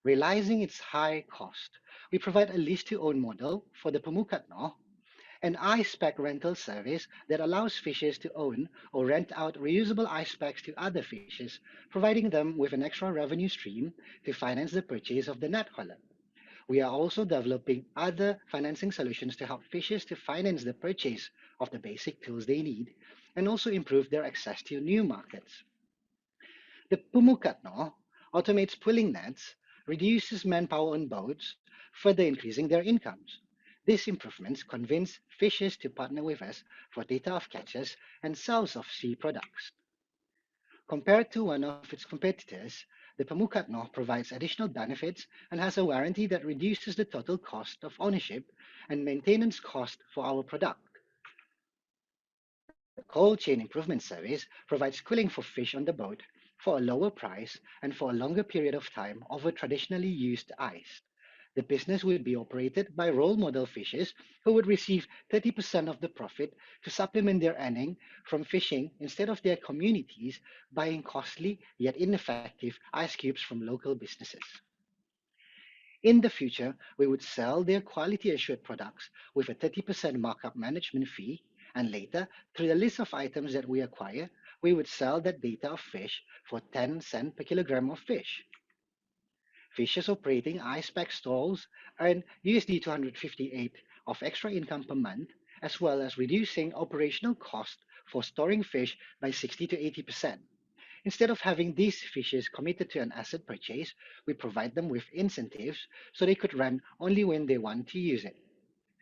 Realizing its high cost, we provide a lease-to-own model for the Pamukano, an ice pack rental service that allows fishers to own or rent out reusable ice packs to other fishers, providing them with an extra revenue stream to finance the purchase of the net hauler. We are also developing other financing solutions to help fishers to finance the purchase of the basic tools they need and also improve their access to new markets. The Pamukano automates pulling nets, reduces manpower on boats, further increasing their incomes. These improvements convince fishers to partner with us for data of catches and sales of sea products. Compared to one of its competitors, the Pamukano provides additional benefits and has a warranty that reduces the total cost of ownership and maintenance cost for our product. The cold chain improvement service provides cooling for fish on the boat for a lower price and for a longer period of time over traditionally used ice. The business would be operated by role model fishers who would receive 30% of the profit to supplement their earning from fishing instead of their communities buying costly yet ineffective ice cubes from local businesses. In the future, we would sell their quality assured products with a 30% markup management fee, and later, through the list of items that we acquire, we would sell that data of fish for 10 cents per kilogram of fish. Fishers operating ice pack stalls earn USD 258 of extra income per month, as well as reducing operational cost for storing fish by 60 to 80%. Instead of having these fishers committed to an asset purchase, we provide them with incentives so they could run only when they want to use it.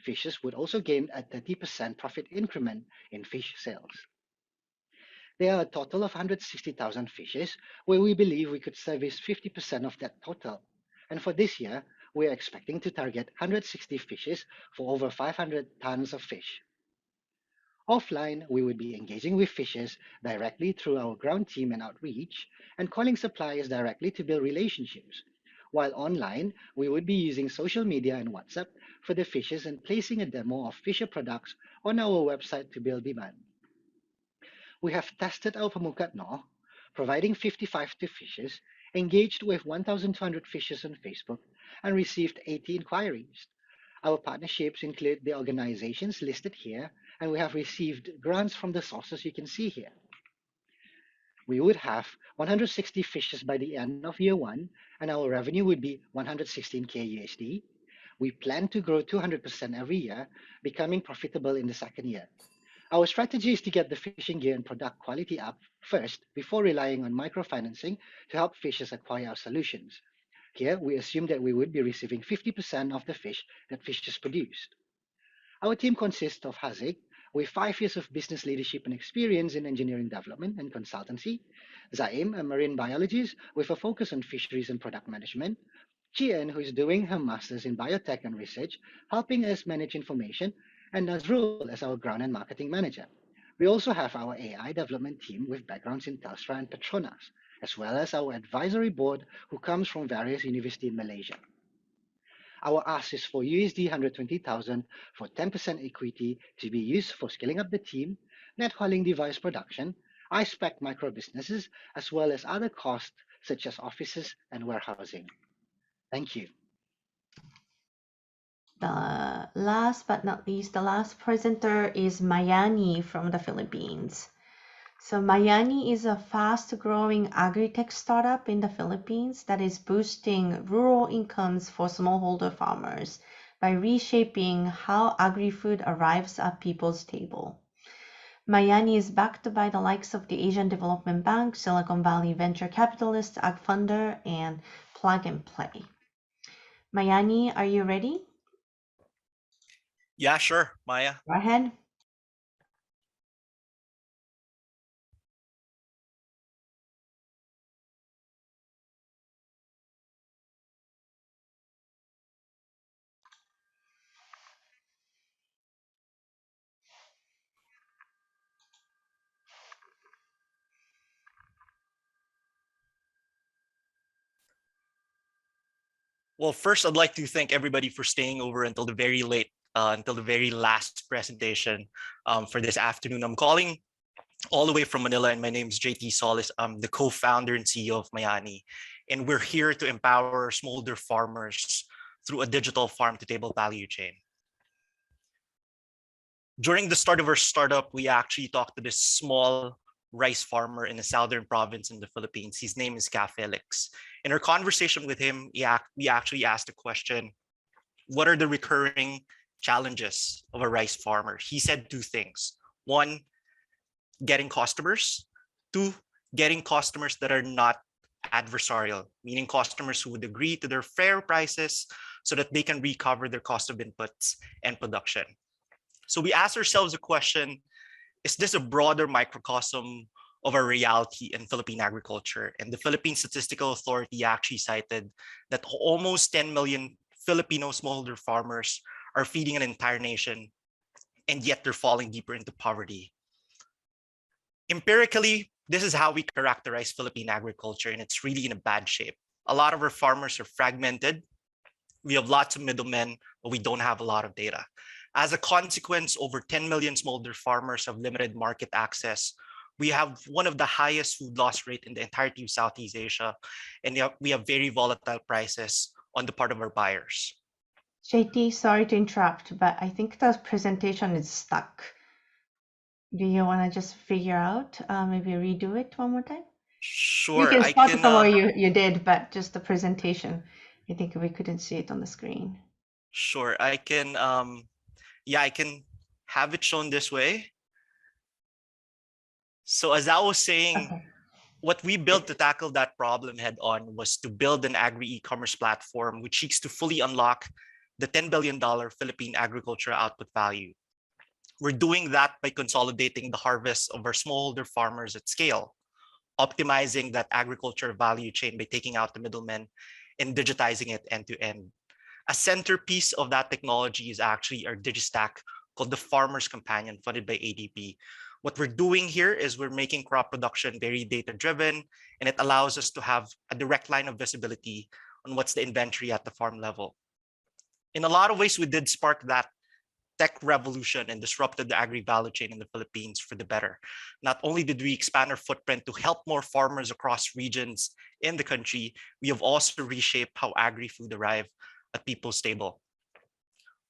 Fishers would also gain a 30% profit increment in fish sales. There are a total of 160,000 fishes, where we believe we could service 50% of that total. And for this year, we are expecting to target 160 fishes for over 500 tons of fish. Offline, we would be engaging with fishers directly through our ground team and outreach, and calling suppliers directly to build relationships. While online, we would be using social media and WhatsApp for the fishers and placing a demo of fisher products on our website to build demand. We have tested our Pamukat No, providing 55 to fishers, engaged with 1,200 fishers on Facebook, and received 80 inquiries. Our partnerships include the organizations listed here, and we have received grants from the sources you can see here. We would have 160 fishers by the end of year 1, and our revenue would be 116K USD. We plan to grow 200% every year, becoming profitable in the second year. Our strategy is to get the fishing gear and product quality up first before relying on microfinancing to help fishers acquire our solutions. Here, we assume that we would be receiving 50% of the fish that fishers produced. Our team consists of Haziq, with 5 years of business leadership and experience in engineering development and consultancy, Zaim, a marine biologist with a focus on fisheries and product management, Chien, who is doing her master's in biotech and research, helping us manage information, and Nazrul as our ground and marketing manager. We also have our AI development team with backgrounds in Telstra and Petronas, as well as our advisory board who comes from various universities in Malaysia. Our ask is for USD 120,000 for 10% equity to be used for scaling up the team, net hauling device production, iSpec micro businesses, as well as other costs such as offices and warehousing. Thank you. The last but not least, the last presenter is Mayani from the Philippines. So Mayani is a fast-growing agri-tech startup in the Philippines that is boosting rural incomes for smallholder farmers by reshaping how agri-food arrives at people's table. Mayani is backed by the likes of the Asian Development Bank, Silicon Valley venture capitalist, AgFunder, and Plug and Play. Mayani, are you ready? Yeah, sure, Maya. Go ahead. Well, first, I'd like to thank everybody for staying over until the very last presentation for this afternoon. I'm calling all the way from Manila, and my name is JT Solis. I'm the co-founder and CEO of Mayani, and we're here to empower smallholder farmers through a digital farm-to-table value chain. During the start of our startup, we actually talked to this small rice farmer in the southern province in the Philippines. His name is Ka Felix. In our conversation with him, we actually asked the question, what are the recurring challenges of a rice farmer? He said 2 things. 1, getting customers. 2, getting customers that are not adversarial, meaning customers who would agree to their fair prices so that they can recover their cost of inputs and production. So we asked ourselves the question, is this a broader microcosm of our reality in Philippine agriculture? And the Philippine Statistical Authority actually cited that almost 10 million Filipino smallholder farmers are feeding an entire nation, and yet they're falling deeper into poverty. Empirically, this is how we characterize Philippine agriculture, and it's really in a bad shape. A lot of our farmers are fragmented. We have lots of middlemen, but we don't have a lot of data. As a consequence, over 10 million smallholder farmers have limited market access. We have one of the highest food loss rate in the entirety of Southeast Asia, and we have very volatile prices on the part of our buyers. JT, sorry to interrupt, but I think the presentation is stuck. Do you want to just figure out, maybe redo it one more time? Sure, You can start from where you did, but just the presentation, I think we couldn't see it on the screen. Sure, I can, I can have it shown this way. So as I was saying, what we built to tackle that problem head on was to build an agri-e-commerce platform which seeks to fully unlock the $10 billion Philippine agriculture output value. We're doing that by consolidating the harvest of our smallholder farmers at scale, optimizing that agriculture value chain by taking out the middlemen and digitizing it end to end. A centerpiece of that technology is actually our DigiStack called the Farmer's Companion, funded by ADB. What we're doing here is we're making crop production very data-driven, and it allows us to have a direct line of visibility on what's the inventory at the farm level. In a lot of ways, we did spark that tech revolution and disrupted the agri-value chain in the Philippines for the better. Not only did we expand our footprint to help more farmers across regions in the country, we have also reshaped how agri-food arrive at people's table.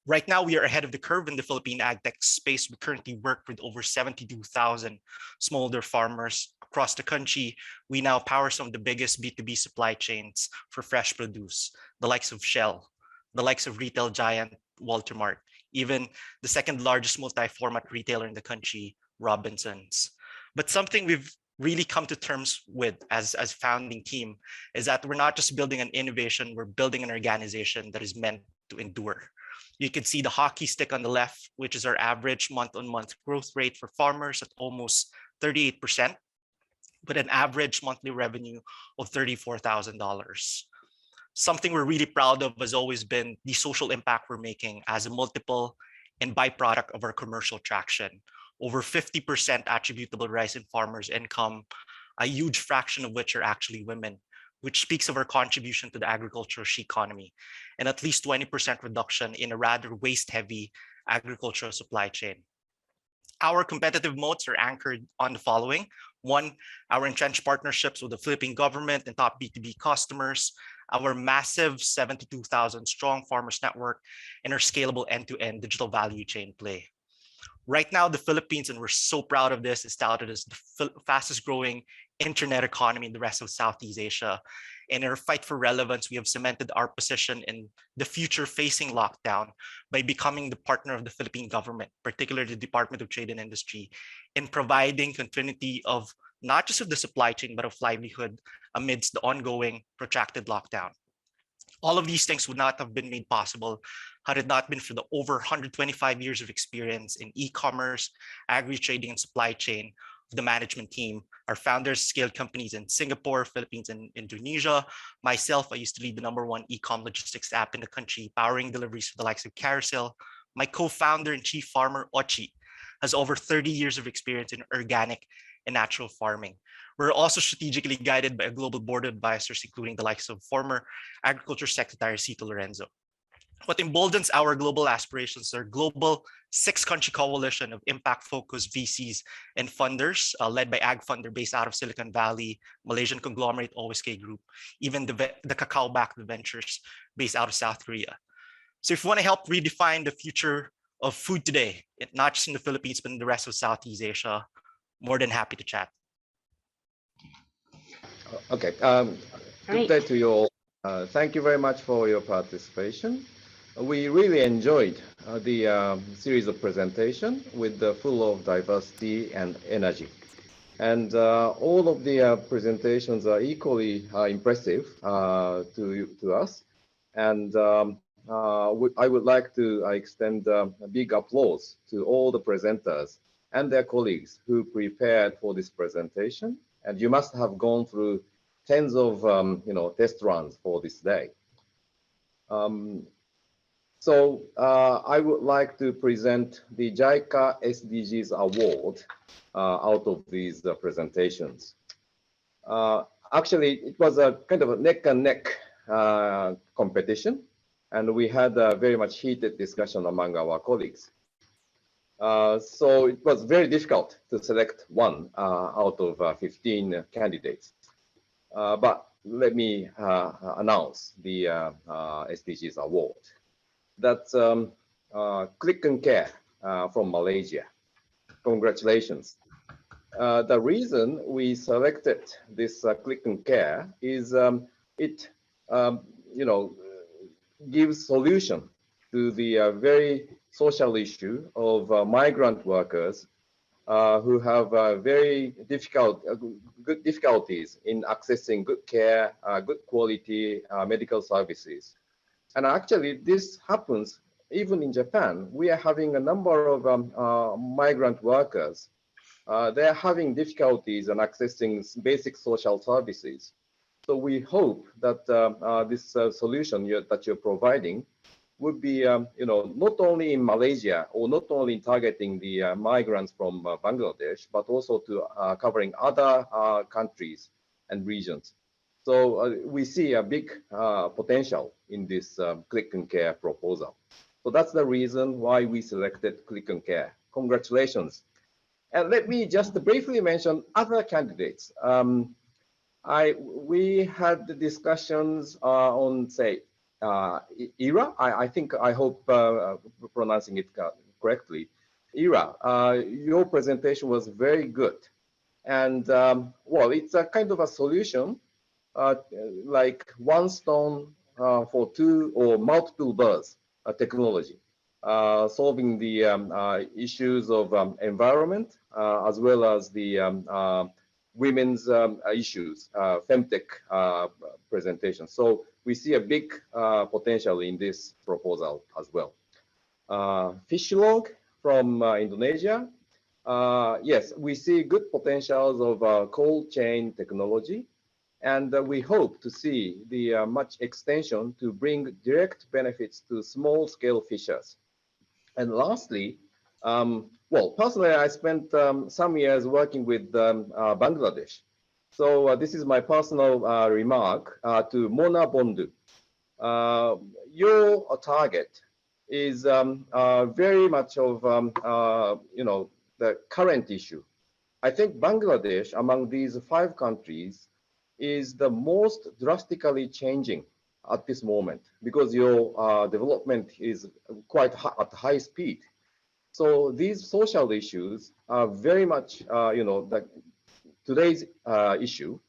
Right now, we are ahead of the curve in the Philippine agtech space. We currently work with over 72,000 smallholder farmers across the country. We now power some of the biggest B2B supply chains for fresh produce, the likes of Shell, the likes of retail giant Walter Mart, even the second largest multi-format retailer in the country, Robinsons. But something we've really come to terms with as founding team is that we're not just building an innovation, we're building an organization that is meant to endure. You can see the hockey stick on the left, which is our average month-on-month growth rate for farmers at almost 38%, with an average monthly revenue of $34,000. Something we're really proud of has always been the social impact we're making as a multiple and byproduct of our commercial traction. Over 50% attributable rise in farmers' income, a huge fraction of which are actually women, which speaks of our contribution to the agricultural economy, and at least 20% reduction in a rather waste-heavy agricultural supply chain. Our competitive moats are anchored on the following. One, our entrenched partnerships with the Philippine government and top B2B customers, our massive 72,000 strong farmers network, and our scalable end-to-end digital value chain play. Right now, the Philippines, and we're so proud of this, is touted as the fastest growing internet economy in the rest of Southeast Asia. In our fight for relevance, we have cemented our position in the future-facing lockdown by becoming the partner of the Philippine government, particularly the Department of Trade and Industry, in providing continuity of not just of the supply chain, but of livelihood amidst the ongoing protracted lockdown. All of these things would not have been made possible had it not been for the over 125 years of experience in e-commerce, agri-trading, and supply chain of the management team. Our founders scaled companies in Singapore, Philippines, and Indonesia. Myself, I used to lead the #1 e-com logistics app in the country, powering deliveries for the likes of Carousel. My co-founder and chief farmer, Ochi, has over 30 years of experience in organic and natural farming. We're also strategically guided by a global board of advisors, including the likes of former Agriculture Secretary Cito Lorenzo. What emboldens our global aspirations is our global 6-country coalition of impact-focused VCs and funders, led by AgFunder based out of Silicon Valley, Malaysian conglomerate OSK Group, even the cacao-backed ventures based out of South Korea. So if you want to help redefine the future of food today, not just in the Philippines, but in the rest of Southeast Asia, more than happy to chat. Okay, good day to you all. Thank you very much for your participation. We really enjoyed the series of presentation with full of diversity and energy. And all of the presentations are equally impressive to us. And I would like to extend a big applause to all the presenters and their colleagues who prepared for this presentation. And you must have gone through tens of test runs for this day. So I would like to present the JICA SDGs Award out of these presentations. Actually, it was a kind of a neck and neck competition, and we had a very much heated discussion among our colleagues. So it was very difficult to select one out of 15 candidates. But let me announce the SDGs Award. That's ClicknCare from Malaysia. Congratulations. The reason we selected this ClicknCare is it gives solution to the very social issue of migrant workers who have very good difficulties in accessing good care, good quality medical services. And actually, this happens even in Japan. We are having a number of migrant workers. They are having difficulties in accessing basic social services. So we hope that this solution that you're providing would be, not only in Malaysia or not only targeting the migrants from Bangladesh, but also to covering other countries and regions. So we see a big potential in this ClicknCare proposal. So that's the reason why we selected ClicknCare. Congratulations. And let me just briefly mention other candidates. We had the discussions on, say, ERA. I hope pronouncing it correctly. ERA, your presentation was very good. And well, it's a kind of a solution, like one stone for two or multiple birds technology, solving the issues of environment as well as the women's issues, femtech presentation. So we see a big potential in this proposal as well. FishLog from Indonesia. Yes, we see good potentials of cold chain technology, and we hope to see the much extension to bring direct benefits to small-scale fishers. And lastly, well, personally, I spent some years working with Bangladesh. So this is my personal remark to Moner Bondhu. Your target is very much of, the current issue. I think Bangladesh, among these 5 countries, is the most drastically changing at this moment because your development is quite at high speed. So these social issues are very much, today's issue.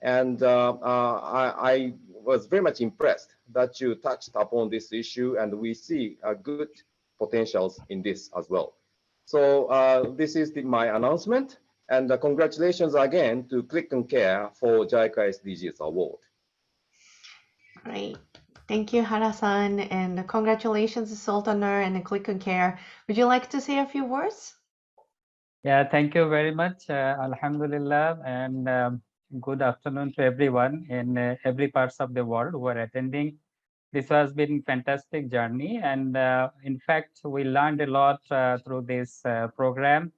And I was very much impressed that you touched upon this issue, and we see good potentials in this as well. So this is my announcement, and congratulations again to ClicknCare for JICA SDGs Award. Great. Thank you, Hara-san, and congratulations to Sultaner and the ClicknCare. Would you like to say a few words? Yeah, thank you very much. Alhamdulillah, and good afternoon to everyone in every parts of the world who are attending. This has been fantastic journey, and in fact, we learned a lot through this program,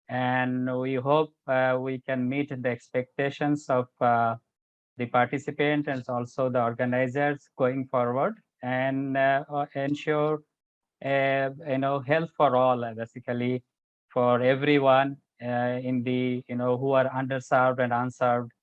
and we hope we can meet the expectations of the participants and also the organizers going forward, and ensure health for all, basically for everyone in the who are underserved and unserved,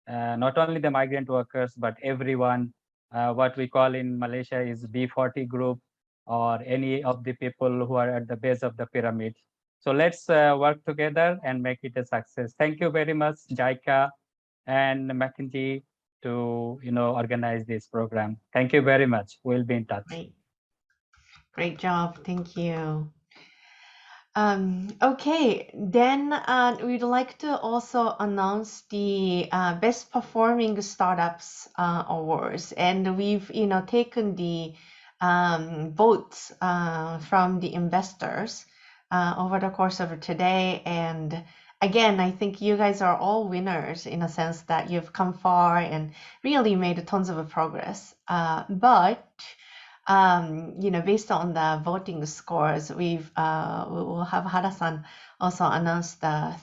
not only the migrant workers but everyone. What we call in Malaysia is B40 group, or any of the people who are at the base of the pyramid. So let's work together and make it a success. Thank you very much, JICA and McKinsey, to organize this program. Thank you very much. We'll be in touch. Great job. Thank you. Okay, then we'd like to also announce the best performing startups awards, and we've taken the votes from the investors over the course of today. And again, I think you guys are all winners in a sense that you've come far and really made tons of progress. But based on the voting scores, we will have Hara-san also announce the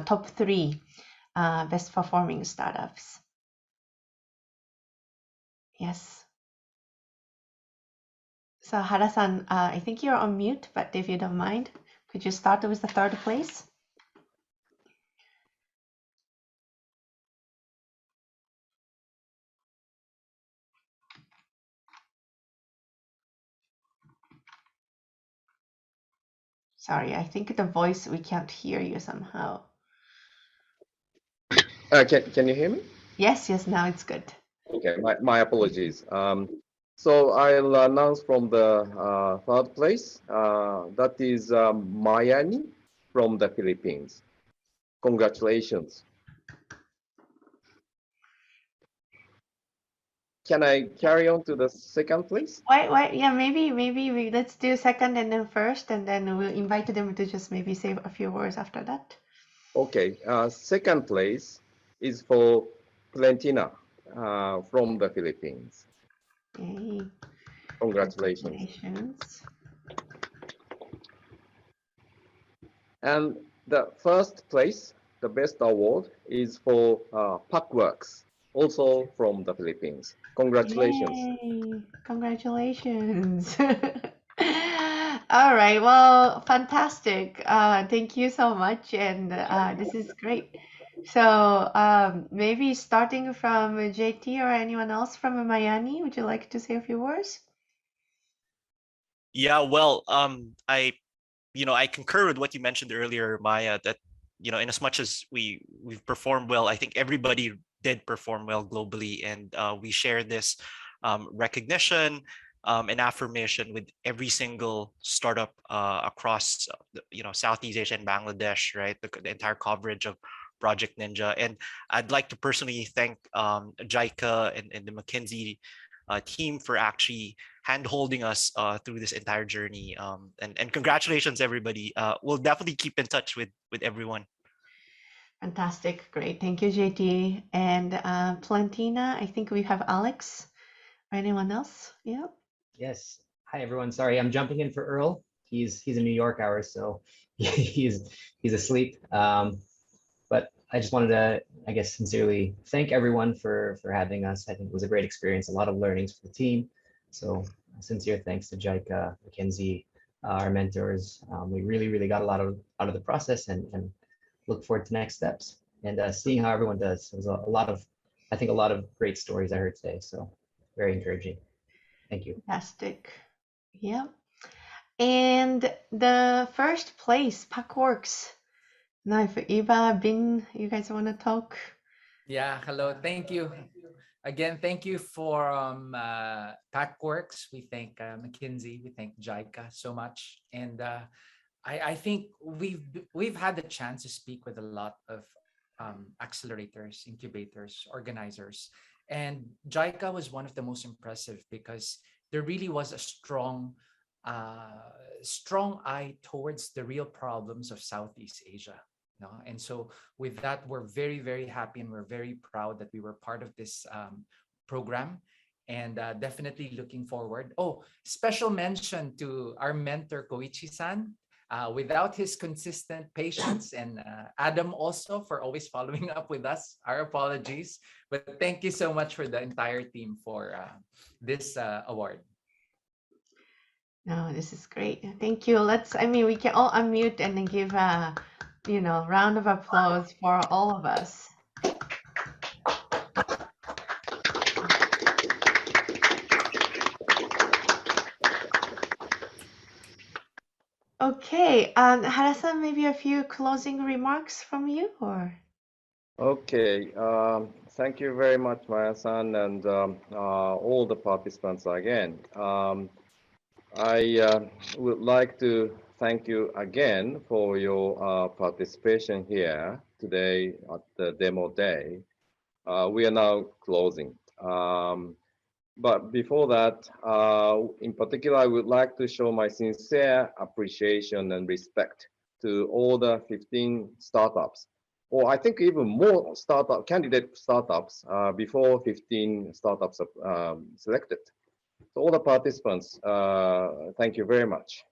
top three best performing startups. Yes. So Hara-san, I think you're on mute, but if you don't mind, could you start with the third place? Sorry, I think the voice, we can't hear you somehow. Can you hear me? Yes, now it's good. Okay, my apologies. So I'll announce from the third place. That is Mayani from the Philippines. Congratulations. Can I carry on to the second place? Wait, yeah, maybe let's do second and then first, and then we'll invite them to just maybe say a few words after that. Okay, second place is for Plentina from the Philippines. Okay. Congratulations. Congratulations. And the first place, the best award, is for Packworks, also from the Philippines. Congratulations. Yay. Congratulations. All right. Well, fantastic. Thank you so much. And this is great. So maybe starting from JT or anyone else from Mayani, would you like to say a few words? Yeah, well, I concur with what you mentioned earlier, Maya, that, in as much as we've performed well, I think everybody did perform well globally, and we share this recognition and affirmation with every single startup across, Southeast Asia and Bangladesh, right? The entire coverage of Project Ninja. And I'd like to personally thank JICA and the McKinsey team for actually hand-holding us through this entire journey. And congratulations, everybody. We'll definitely keep in touch with everyone. Fantastic. Great. Thank you, JT. And Plentina, I think we have Alex or anyone else. Yeah. Yes. Hi, everyone. Sorry, I'm jumping in for Earl. He's in New York hours, so he's asleep. But I just wanted to, I guess, sincerely thank everyone for having us. I think it was a great experience, a lot of learnings for the team. So sincere thanks to JICA, McKinsey, our mentors. We really got a lot out of the process, and look forward to next steps and seeing how everyone does. There's a lot of great stories I heard today. So very encouraging. Thank you. Fantastic. Yeah. And the first place, Packworks. Now, if Eva, Bin, you guys want to talk? Yeah, hello. Thank you. Again, thank you for Packworks. We thank McKinsey. We thank JICA so much. And I think we've had the chance to speak with a lot of accelerators, incubators, organizers. And JICA was one of the most impressive because there really was a strong eye towards the real problems of Southeast Asia. And so with that, we're very happy, and we're very proud that we were part of this program, and definitely looking forward. Oh, special mention to our mentor, Koichi-san. Without his consistent patience, and Adam also for always following up with us. Our apologies, but thank you so much for the entire team for this award. No, this is great. Thank you. We can all unmute and then give a, round of applause for all of us. Okay, Hara-san, maybe a few closing remarks from you, or? Okay, thank you very much, Maya-san, and all the participants again. I would like to thank you again for your participation here today at the demo day. We are now closing. But before that, in particular, I would like to show my sincere appreciation and respect to all the 15 startups, or I think even more candidate startups before 15 startups are selected. So all the participants, thank you very much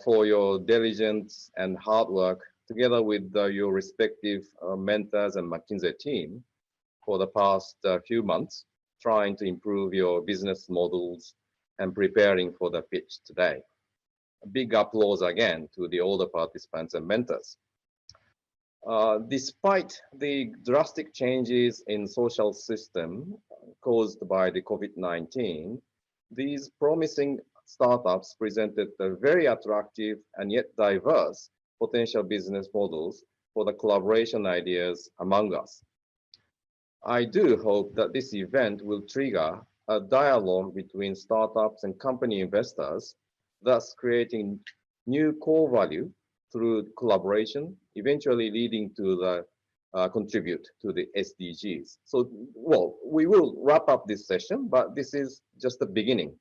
for your diligence and hard work together with your respective mentors and McKinsey team for the past few months, trying to improve your business models and preparing for the pitch today. A big applause again to all the participants and mentors. Despite the drastic changes in social system caused by the COVID-19, these promising startups presented a very attractive and yet diverse potential business models for the collaboration ideas among us. I do hope that this event will trigger a dialogue between startups and company investors, thus creating new core value through collaboration, eventually leading to the contribute to the SDGs. So, well, we will wrap up this session, but this is just the beginning.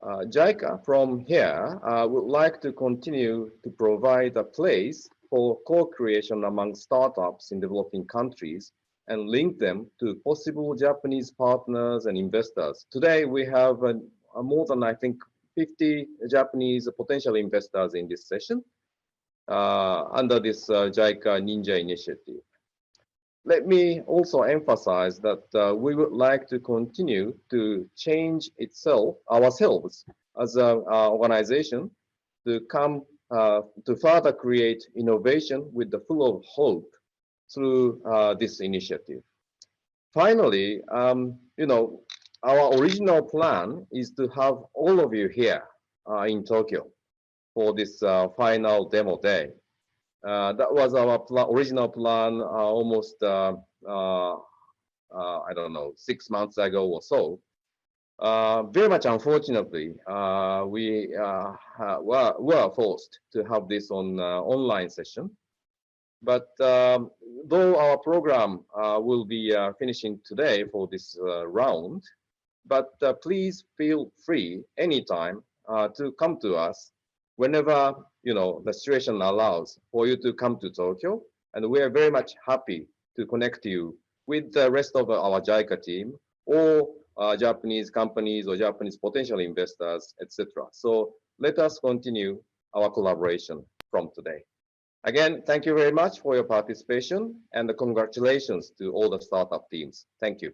JICA from here would like to continue to provide a place for co-creation among startups in developing countries and link them to possible Japanese partners and investors. Today, we have more than, I think, 50 Japanese potential investors in this session under this JICA Ninja initiative. Let me also emphasize that we would like to continue to change ourselves as an organization to come to further create innovation with the full of hope through this initiative. Finally, our original plan is to have all of you here in Tokyo for this final demo day. That was our original plan almost, I don't know, 6 months ago or so. Very much unfortunately, we were forced to have this on online session. But though our program will be finishing today for this round, but please feel free anytime to come to us whenever the situation allows for you to come to Tokyo. And we are very much happy to connect you with the rest of our JICA team or Japanese companies or Japanese potential investors, etc. So let us continue our collaboration from today. Again, thank you very much for your participation and congratulations to all the startup teams. Thank you.